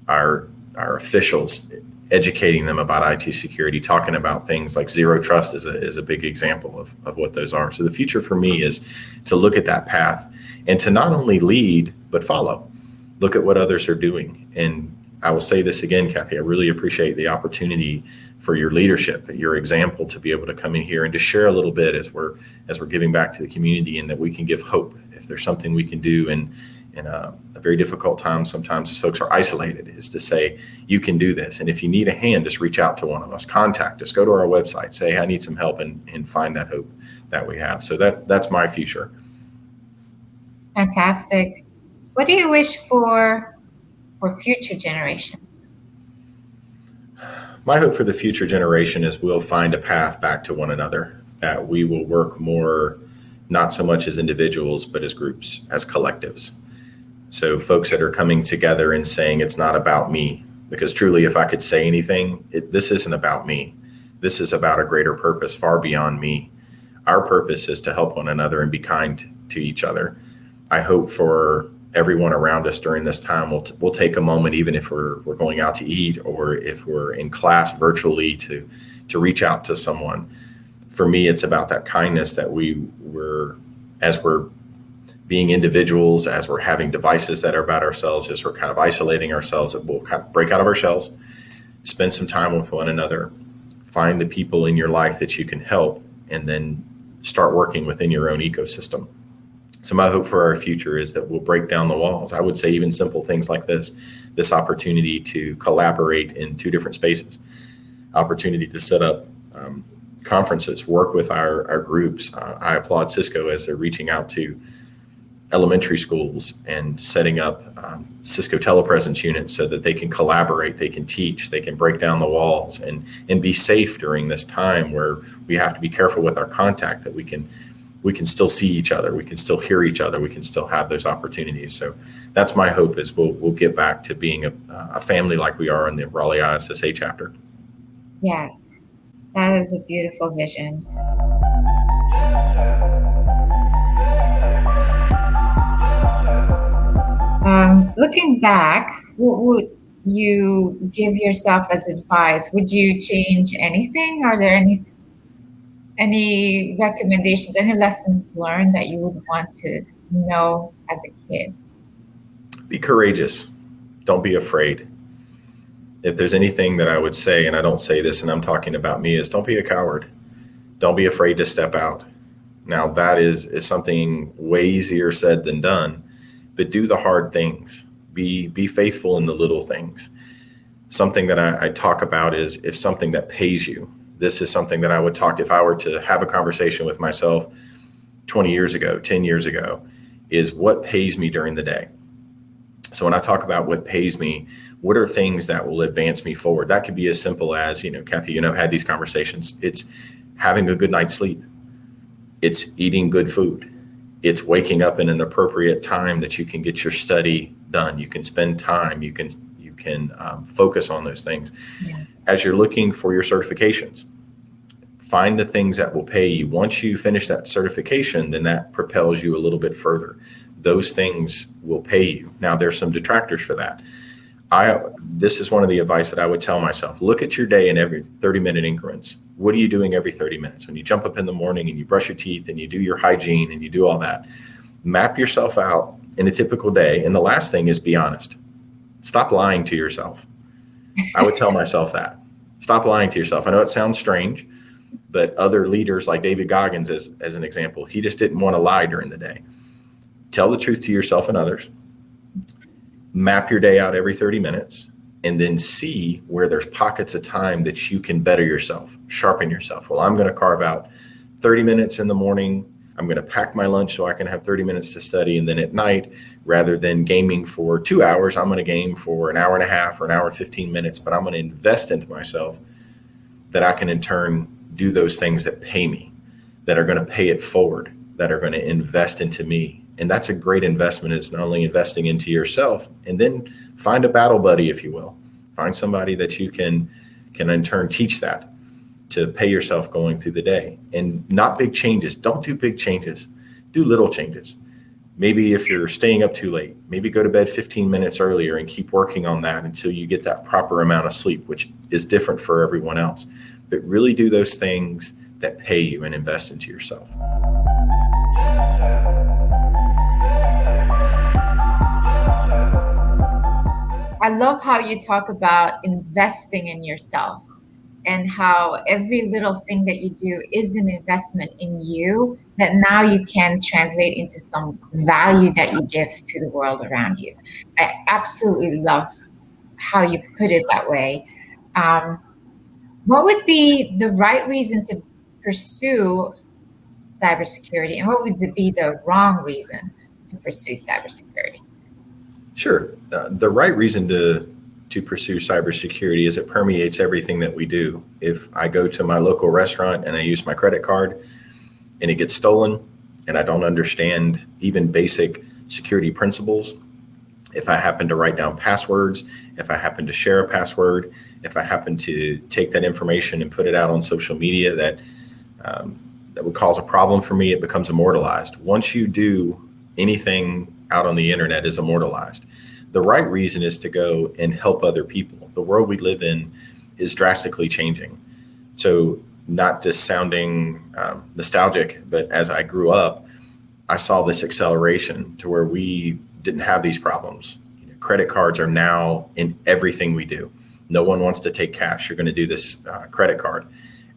our officials, educating them about IT security, talking about things like zero trust is a big example of what those are. So the future for me is to look at that path and to not only lead, but follow. Look at what others are doing. And I will say this again, Kathy, I really appreciate the opportunity for your leadership, your example, to be able to come in here and to share a little bit as we're giving back to the community, and that we can give hope. If there's something we can do in a very difficult time, sometimes as folks are isolated, is to say, you can do this. And if you need a hand, just reach out to one of us, contact us, go to our website, say, I need some help, and find that hope that we have. So that's my future. Fantastic. What do you wish for future generations? My hope for the future generation is we'll find a path back to one another. that we will work more, not so much as individuals, but as groups, as collectives. So folks that are coming together and saying it's not about me, because truly, if I could say anything, this isn't about me. This is about a greater purpose far beyond me. Our purpose is to help one another and be kind to each other. I hope for everyone around us during this time, we'll take a moment, even if we're going out to eat or if we're in class virtually, to reach out to someone. For me, it's about that kindness that as we're being individuals, as we're having devices that are about ourselves, as we're kind of isolating ourselves, that we'll kind of break out of our shells, spend some time with one another, find the people in your life that you can help, and then start working within your own ecosystem. So my hope for our future is that we'll break down the walls. I would say even simple things like this opportunity to collaborate in two different spaces, opportunity to set up conferences, work with our groups. I applaud Cisco as they're reaching out to elementary schools and setting up Cisco telepresence units so that they can collaborate, they can teach, they can break down the walls and be safe during this time where we have to be careful with our contact, that we can still see each other, we can still hear each other, we can still have those opportunities. So that's my hope, is we'll get back to being a family like we are in the Raleigh ISSA chapter. Yes, that is a beautiful vision. Looking back, what would you give yourself as advice? Would you change anything? Are there any recommendations, any lessons learned that you would want to know as a kid? Be courageous. Don't be afraid. If there's anything that I would say, and I don't say this and I'm talking about me, is don't be a coward. Don't be afraid to step out. Now that is something way easier said than done, but do the hard things. Be faithful in the little things. Something that I talk about is if something that pays you. This is something that I would talk, if I were to have a conversation with myself 20 years ago, 10 years ago, is what pays me during the day. So when I talk about what pays me, what are things that will advance me forward? That could be as simple as, Kathy, I've had these conversations. It's having a good night's sleep. It's eating good food. It's waking up in an appropriate time that you can get your study done. You can spend time. You can focus on those things. Yeah. As you're looking for your certifications, find the things that will pay you. Once you finish that certification, then that propels you a little bit further. Those things will pay you. Now, there's some detractors for that. This is one of the advice that I would tell myself. Look at your day in every 30-minute increments. What are you doing every 30 minutes? When you jump up in the morning and you brush your teeth and you do your hygiene and you do all that, map yourself out in a typical day. And the last thing is be honest. Stop lying to yourself. I would tell myself that. Stop lying to yourself. I know it sounds strange, but other leaders like David Goggins, as an example, he just didn't want to lie during the day. Tell the truth to yourself and others. Map your day out every 30 minutes and then see where there's pockets of time that you can better yourself, sharpen yourself. Well, I'm going to carve out 30 minutes in the morning. I'm going to pack my lunch so I can have 30 minutes to study. And then at night, rather than gaming for 2 hours, I'm going to game for an hour and a half or an hour and 15 minutes, but I'm going to invest into myself that I can in turn do those things that pay me, that are going to pay it forward, that are going to invest into me. And that's a great investment, is not only investing into yourself, and then find a battle buddy, if you will. Find somebody that you can in turn teach that to pay yourself going through the day. And not big changes. Don't do big changes. Do little changes. Maybe if you're staying up too late, maybe go to bed 15 minutes earlier and keep working on that until you get that proper amount of sleep, which is different for everyone else. But really do those things that pay you and invest into yourself. I love how you talk about investing in yourself and how every little thing that you do is an investment in you that now you can translate into some value that you give to the world around you. I absolutely love how you put it that way. What would be the right reason to pursue cybersecurity, and what would be the wrong reason to pursue cybersecurity? Sure. The right reason to to pursue cybersecurity is it permeates everything that we do. If I go to my local restaurant and I use my credit card and it gets stolen and I don't understand even basic security principles, if I happen to write down passwords, if I happen to share a password, if I happen to take that information and put it out on social media that would cause a problem for me, it becomes immortalized. Once you do anything out on the internet is immortalized. The right reason is to go and help other people. The world we live in is drastically changing. So not just sounding nostalgic, but as I grew up, I saw this acceleration to where we didn't have these problems. Credit cards are now in everything we do. No one wants to take cash. You're going to do this credit card.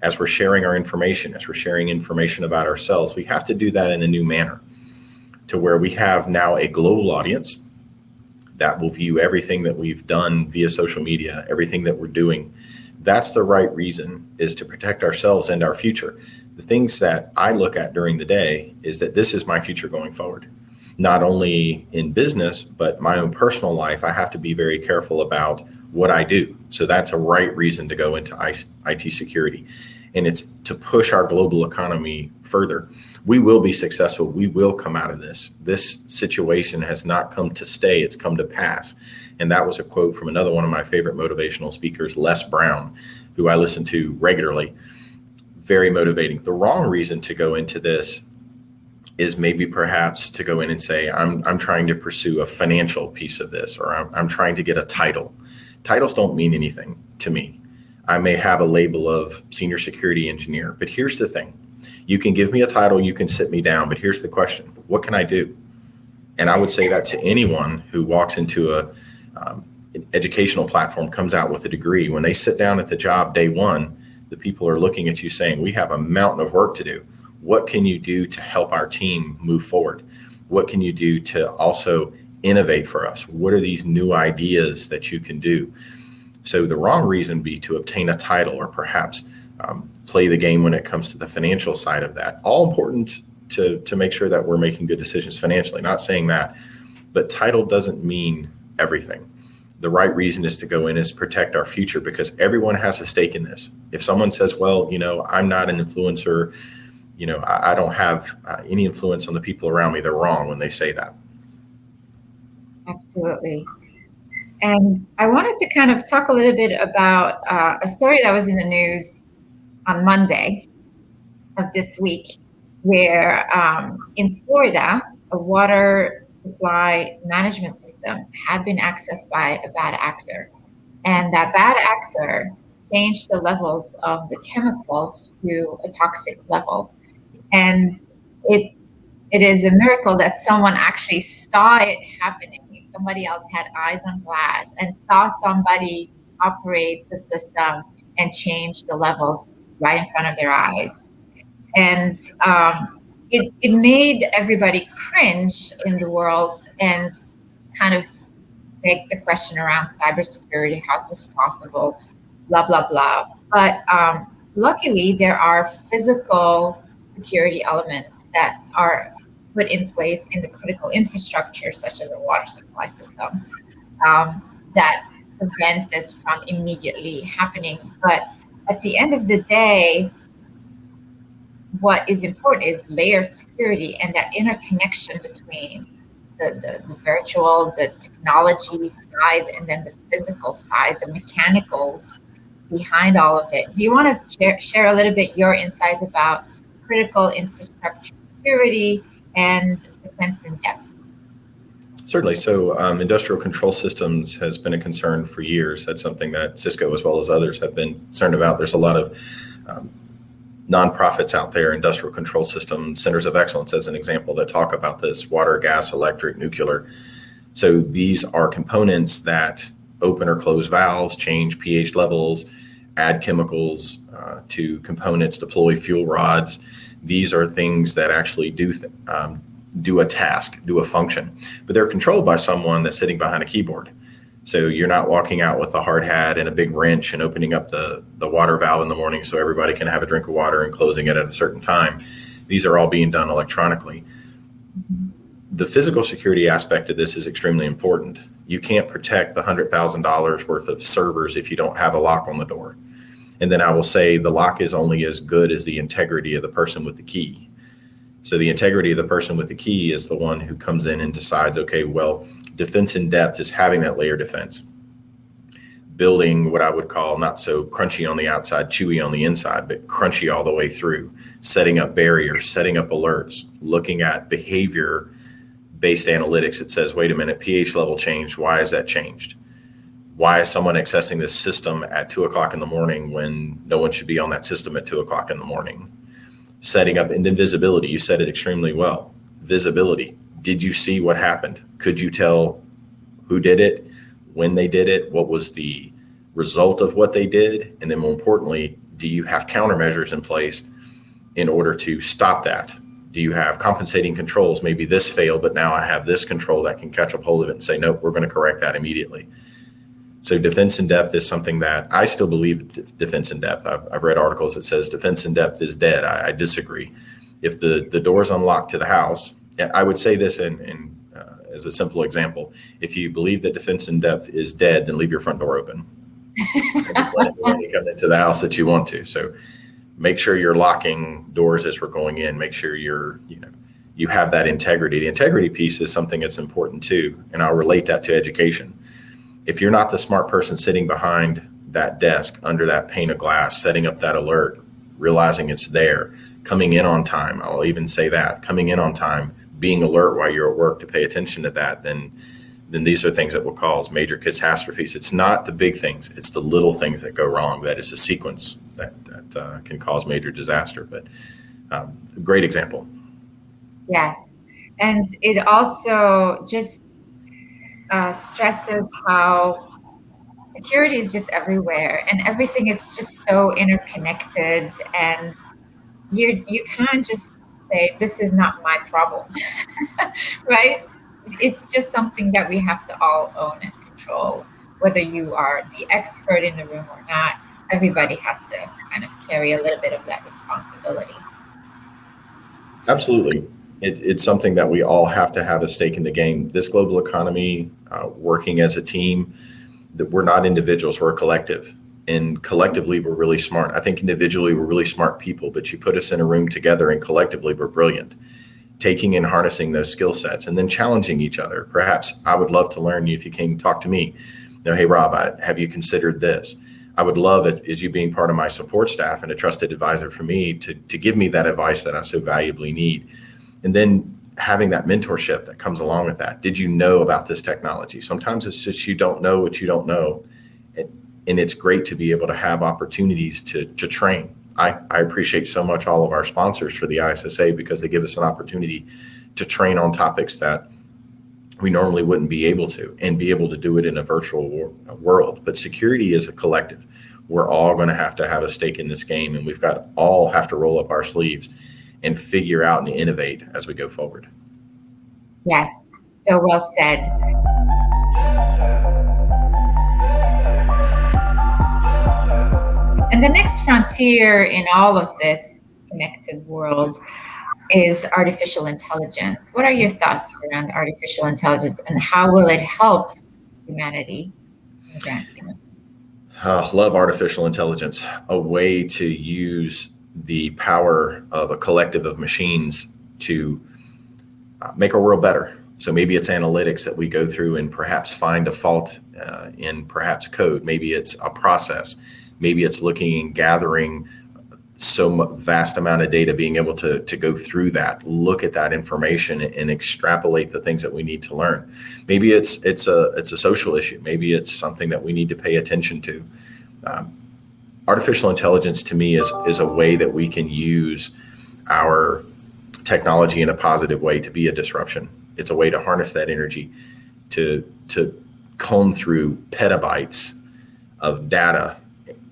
As we're sharing our information, as we're sharing information about ourselves, we have to do that in a new manner to where we have now a global audience that will view everything that we've done via social media, everything that we're doing. That's the right reason, is to protect ourselves and our future. The things that I look at during the day is that this is my future going forward. Not only in business, but my own personal life, I have to be very careful about what I do. So that's a right reason to go into IT security. And it's to push our global economy further. We will be successful. We will come out of this. This situation has not come to stay. It's come to pass. And that was a quote from another one of my favorite motivational speakers, Les Brown, who I listen to regularly. Very motivating. The wrong reason to go into this is maybe perhaps to go in and say, I'm trying to pursue a financial piece of this, or I'm trying to get a title. Titles don't mean anything to me. I may have a label of senior security engineer, but here's the thing. You can give me a title, you can sit me down, but here's the question. What can I do? And I would say that to anyone who walks into an educational platform, comes out with a degree. When they sit down at the job day one, the people are looking at you saying, we have a mountain of work to do. What can you do to help our team move forward? What can you do to also innovate for us? What are these new ideas that you can do? So the wrong reason would be to obtain a title, or perhaps play the game when it comes to the financial side of that. All important to make sure that we're making good decisions financially. Not saying that, but title doesn't mean everything. The right reason is to go in is protect our future, because everyone has a stake in this. If someone says, well, I'm not an influencer, I don't have any influence on the people around me, they're wrong when they say that. Absolutely. And I wanted to kind of talk a little bit about a story that was in the news on Monday of this week, where in Florida, a water supply management system had been accessed by a bad actor. And that bad actor changed the levels of the chemicals to a toxic level. And it is a miracle that someone actually saw it happening. Somebody else had eyes on glass and saw somebody operate the system and change the levels right in front of their eyes. And it made everybody cringe in the world and kind of beg the question around cybersecurity. How's this possible? Blah, blah, blah. But luckily, there are physical security elements that are put in place in the critical infrastructure, such as a water supply system, that prevent this from immediately happening. But at the end of the day, what is important is layered security and that interconnection between the virtual, the technology side, and then the physical side, the mechanicals behind all of it. Do you want to share a little bit your insights about critical infrastructure security and defense in depth? Certainly. So industrial control systems has been a concern for years. That's something that Cisco, as well as others, have been concerned about. There's a lot of nonprofits out there, industrial control system centers of excellence, as an example, that talk about this: water, gas, electric, nuclear. So these are components that open or close valves, change pH levels, add chemicals to components, deploy fuel rods. These are things that actually do a task, do a function, but they're controlled by someone that's sitting behind a keyboard. So you're not walking out with a hard hat and a big wrench and opening up the water valve in the morning so everybody can have a drink of water and closing it at a certain time. These are all being done electronically. The physical security aspect of this is extremely important. You can't protect the $100,000 worth of servers if you don't have a lock on the door. And then I will say the lock is only as good as the integrity of the person with the key. So the integrity of the person with the key is the one who comes in and decides, okay, well, defense in depth is having that layer defense, building what I would call not so crunchy on the outside, chewy on the inside, but crunchy all the way through, setting up barriers, setting up alerts, looking at behavior-based analytics. It says, wait a minute, pH level changed. Why is that changed? Why is someone accessing this system at 2 o'clock in the morning when no one should be on that system at 2 o'clock in the morning? Setting up, and then visibility. You said it extremely well. Visibility. Did you see what happened? Could you tell who did it, when they did it, what was the result of what they did? And then more importantly, do you have countermeasures in place in order to stop that? Do you have compensating controls? Maybe this failed, but now I have this control that can catch a hold of it and say, nope, we're going to correct that immediately. So defense in depth is something that I still believe defense in depth. I've read articles that says defense in depth is dead. I disagree. If the door is unlocked to the house, I would say this as a simple example. If you believe that defense in depth is dead, then leave your front door open. And just let anybody come into the house that you want to. So make sure you're locking doors as we're going in. Make sure you have that integrity. The integrity piece is something that's important too. And I'll relate that to education. If you're not the smart person sitting behind that desk under that pane of glass, setting up that alert, realizing it's there, coming in on time, I'll even say that, coming in on time, being alert while you're at work to pay attention to that, then these are things that will cause major catastrophes. It's not the big things, it's the little things that go wrong. That is a sequence that can cause major disaster. But great example. Yes. And it also just stresses how security is just everywhere and everything is just so interconnected, and you can't just say this is not my problem. Right? It's just something that we have to all own and control, whether you are the expert in the room or not. Everybody has to kind of carry a little bit of that responsibility. Absolutely. It's something that we all have to have a stake in the game. This global economy, working as a team, that we're not individuals, we're a collective. And collectively, we're really smart. I think individually, we're really smart people, but you put us in a room together and collectively, we're brilliant. Taking and harnessing those skill sets and then challenging each other. Perhaps I would love to learn if you came talk to me. Hey, Rob, have you considered this? I would love it as you being part of my support staff and a trusted advisor for me to give me that advice that I so valuably need. And then having that mentorship that comes along with that. Did you know about this technology? Sometimes it's just you don't know what you don't know. And it's great to be able to have opportunities to train. I appreciate so much all of our sponsors for the ISSA because they give us an opportunity to train on topics that we normally wouldn't be able to, and be able to do it in a virtual world. But security is a collective. We're all going to have a stake in this game, and we've got all have to roll up our sleeves and figure out and innovate as we go forward. Yes, so well said. And the next frontier in all of this connected world is artificial intelligence. What are your thoughts around artificial intelligence, and how will it help humanity in the grand scheme of things? Love artificial intelligence, a way to use the power of a collective of machines to make our world better. So maybe it's analytics that we go through and perhaps find a fault in perhaps code. Maybe it's a process. Maybe it's looking and gathering so vast amount of data, being able to go through that, look at that information and extrapolate the things that we need to learn. Maybe it's a social issue. Maybe it's something that we need to pay attention to. Artificial intelligence to me is a way that we can use our technology in a positive way to be a disruption. It's a way to harness that energy to comb through petabytes of data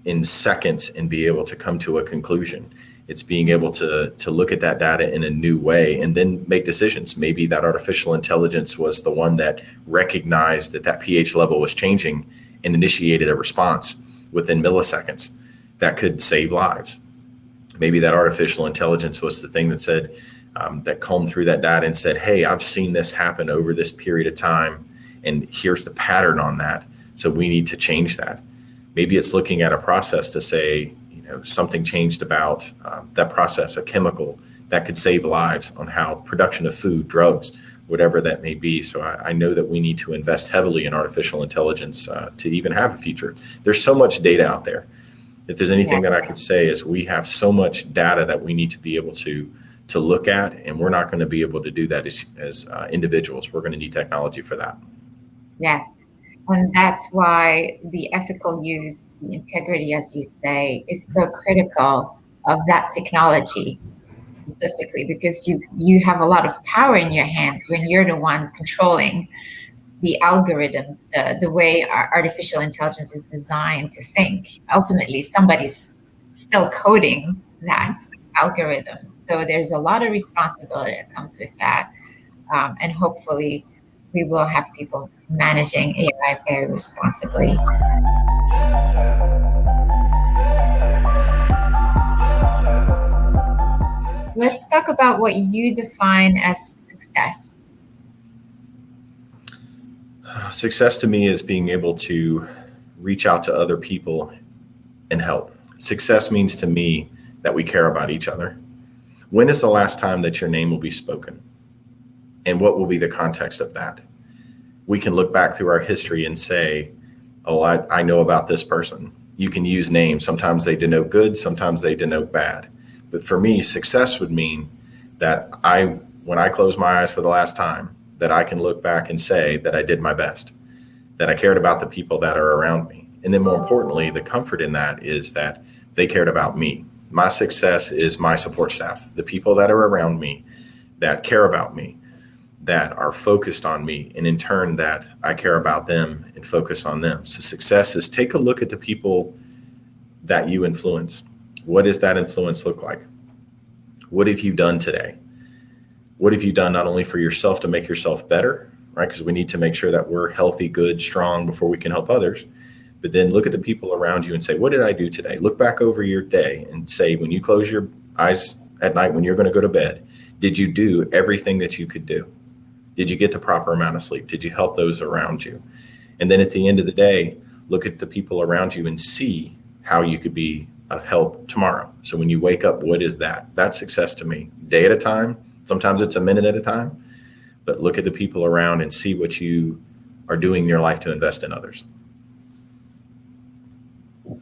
in seconds and be able to come to a conclusion. It's being able to look at that data in a new way and then make decisions. Maybe that artificial intelligence was the one that recognized that pH level was changing and initiated a response within milliseconds that could save lives. Maybe that artificial intelligence was the thing that said, that combed through that data and said, hey, I've seen this happen over this period of time, and here's the pattern on that. So we need to change that. Maybe it's looking at a process to say, something changed about that process, a chemical that could save lives on how production of food, drugs, whatever that may be. So I know that we need to invest heavily in artificial intelligence to even have a future. There's so much data out there. If there's anything that I could say is we have so much data that we need to be able to look at, and we're not going to be able to do that as individuals. We're going to need technology for that. Yes. And that's why the ethical use, the integrity, as you say, is so critical of that technology specifically, because you have a lot of power in your hands when you're the one controlling the algorithms, the way our artificial intelligence is designed to think. Ultimately, somebody's still coding that algorithm. So there's a lot of responsibility that comes with that. And hopefully we will have people managing AI very responsibly. Let's talk about what you define as success. Success to me is being able to reach out to other people and help. Success means to me that we care about each other. When is the last time that your name will be spoken? And what will be the context of that? We can look back through our history and say, oh, I know about this person. You can use names. Sometimes they denote good, sometimes they denote bad. But for me, success would mean that when I close my eyes for the last time, that I can look back and say that I did my best, that I cared about the people that are around me. And then more importantly, the comfort in that is that they cared about me. My success is my support staff, the people that are around me, that care about me, that are focused on me, and in turn that I care about them and focus on them. So success is take a look at the people that you influence. What does that influence look like? What have you done today? What have you done not only for yourself to make yourself better, right? Because we need to make sure that we're healthy, good, strong before we can help others. But then look at the people around you and say, what did I do today? Look back over your day and say, when you close your eyes at night, when you're going to go to bed, did you do everything that you could do? Did you get the proper amount of sleep? Did you help those around you? And then at the end of the day, look at the people around you and see how you could be of help tomorrow. So when you wake up, what is that? That's success to me. Day at a time. Sometimes it's a minute at a time. But look at the people around and see what you are doing in your life to invest in others.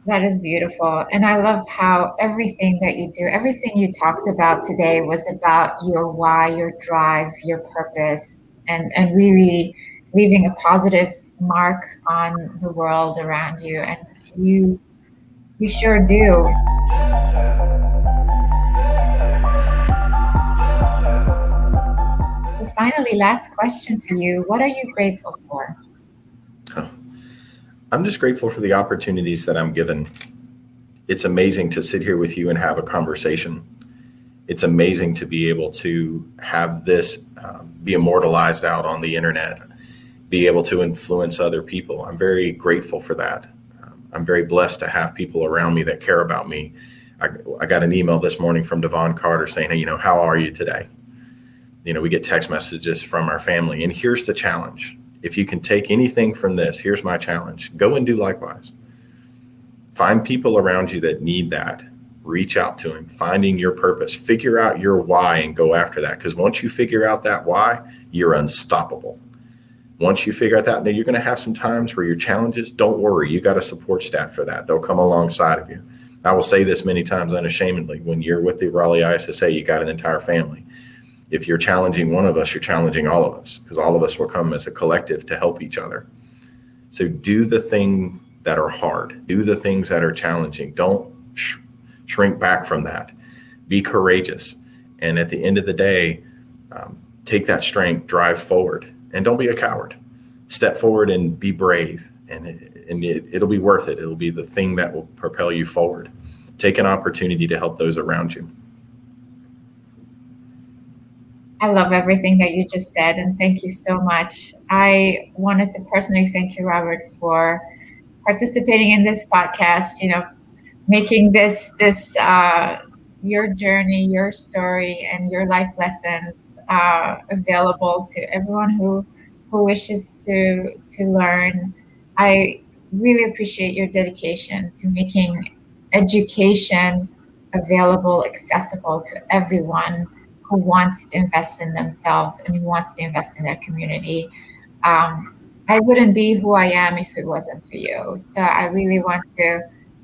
That is beautiful. And I love how everything that you do, everything you talked about today was about your why, your drive, your purpose, and really leaving a positive mark on the world around you. And you sure do. So finally, last question for you. What are you grateful for? I'm just grateful for the opportunities that I'm given. It's amazing to sit here with you and have a conversation. It's amazing to be able to have this be immortalized out on the internet, be able to influence other people. I'm very grateful for that. I'm very blessed to have people around me that care about me. I got an email this morning from Devon Carter saying, hey, how are you today? We get text messages from our family. And here's the challenge. If you can take anything from this, here's my challenge. Go and do likewise. Find people around you that need that. Reach out to them, finding your purpose. Figure out your why and go after that. Because once you figure out that why, you're unstoppable. Once you figure out that, now you're going to have some times where your challenges, don't worry. You got a support staff for that. They'll come alongside of you. I will say this many times unashamedly. When you're with the Raleigh ISSA, you got an entire family. If you're challenging one of us, you're challenging all of us, because all of us will come as a collective to help each other. So do the things that are hard. Do the things that are challenging. Don't shrink back from that. Be courageous. And at the end of the day, take that strength, drive forward, and don't be a coward. Step forward and be brave, and it'll be worth it. It'll be the thing that will propel you forward. Take an opportunity to help those around you. I love everything that you just said, and thank you so much. I wanted to personally thank you, Robert, for participating in this podcast, making this your journey, your story, and your life lessons available to everyone who wishes to learn. I really appreciate your dedication to making education available, accessible to everyone who wants to invest in themselves and who wants to invest in their community. I wouldn't be who I am if it wasn't for you. So I really want to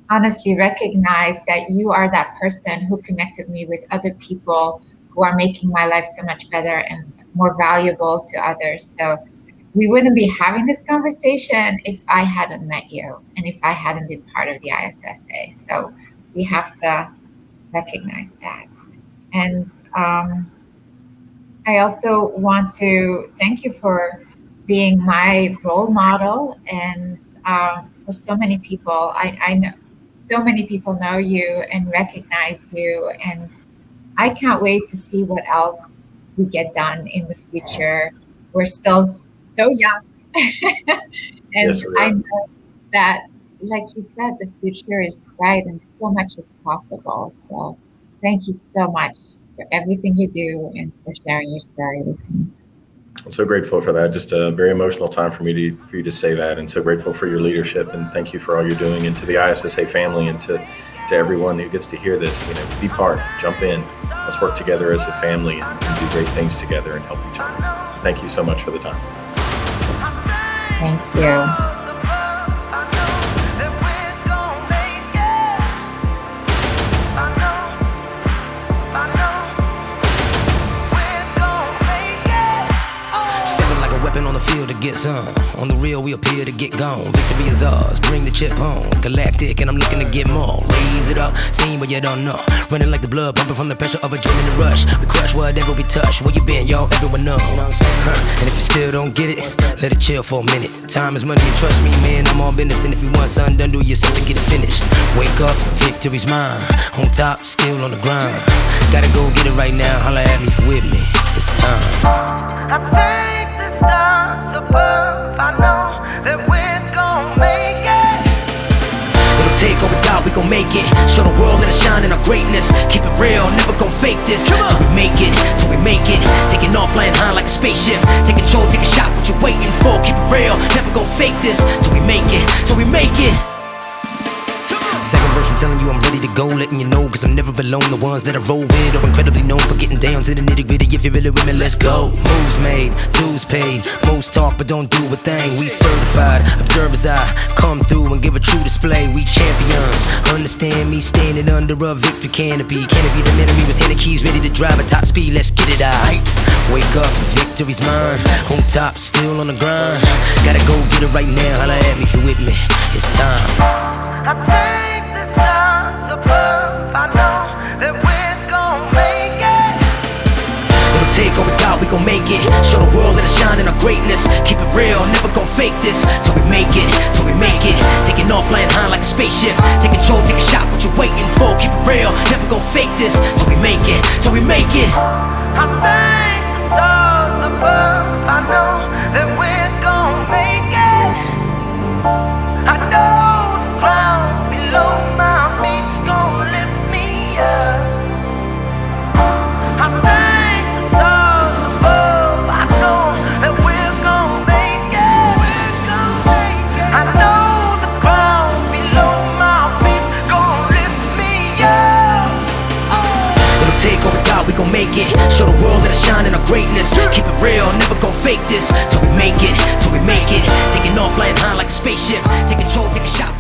honestly recognize that you are that person who connected me with other people who are making my life so much better and more valuable to others. So we wouldn't be having this conversation if I hadn't met you and if I hadn't been part of the ISSA. So we have to recognize that. And I also want to thank you for being my role model, and for so many people. I know so many people know you and recognize you, and I can't wait to see what else we get done in the future. We're still so young, and Yes, we I are. know that, like you said, the future is bright and so much is possible. So thank you so much for everything you do and for sharing your story with me. I'm so grateful for that. Just a very emotional time for you to say that, and so grateful for your leadership, and thank you for all you're doing, and to the ISSA family, and to everyone who gets to hear this. Be part, jump in. Let's work together as a family and do great things together and help each other. Thank you so much for the time. Thank you. On the field to get some. On the real, we appear to get gone. Victory is ours, bring the chip home. Galactic, and I'm looking to get more. Raise it up, seen but you don't know. Running like the blood, pumping from the pressure of adrenaline rush. We crush whatever we touch. Where you been, yo? Everyone know. And if you still don't get it, let it chill for a minute. Time is money, and trust me, man, I'm all business. And if you want something done, do yourself to get it finished. Wake up, victory's mine. On top, still on the grind. Gotta go get it right now. Holla at me if you with me. It's time. I think the stars above, I know that we're gon' make it. It'll take or without, we gon' make it. Show the world that I shine in our greatness. Keep it real, never gon' fake this. Till we make it, till we make it. Taking off, flying high like a spaceship. Take control, take a shot, what you waiting for? Keep it real, never gon' fake this. Till we make it, till we make it. Second verse, I'm telling you I'm ready to go, letting you know, cause I'm never below the ones that I roll with are incredibly known for getting down to the nitty gritty. If you really with me, let's go. Moves made, dues paid, most talk but don't do a thing. We certified, observers I come through and give a true display. We champions, understand me standing under a victory canopy. Canopy the enemy was handing keys, ready to drive at top speed, let's get it out. Wake up, victory's mine. On top, still on the grind. Gotta go get it right now, holla at me if you with me, it's time. I think the stars above, I know that we're gon' make it. It'll take or without, we gon' make it. Show the world that I shine in our greatness. Keep it real, never gon' fake this. Till we make it, till we make it. Taking off, flying high like a spaceship. Take control, take a shot, what you waiting for? Keep it real, never gon' fake this. Till we make it, till we make it. I think the stars above, I know that we're gon' make it. I know the ground below my feet's gon' lift me up. I thank the stars above, I know that we're gon' make it. I know the ground below my feet's gon' lift me up. It'll take or without, we gon' make it. Show the world that I shine in our greatness. Keep it real, never gon' fake this. Till we make it, till we make it. Taking off, flying high like a spaceship. Take control, take a shot.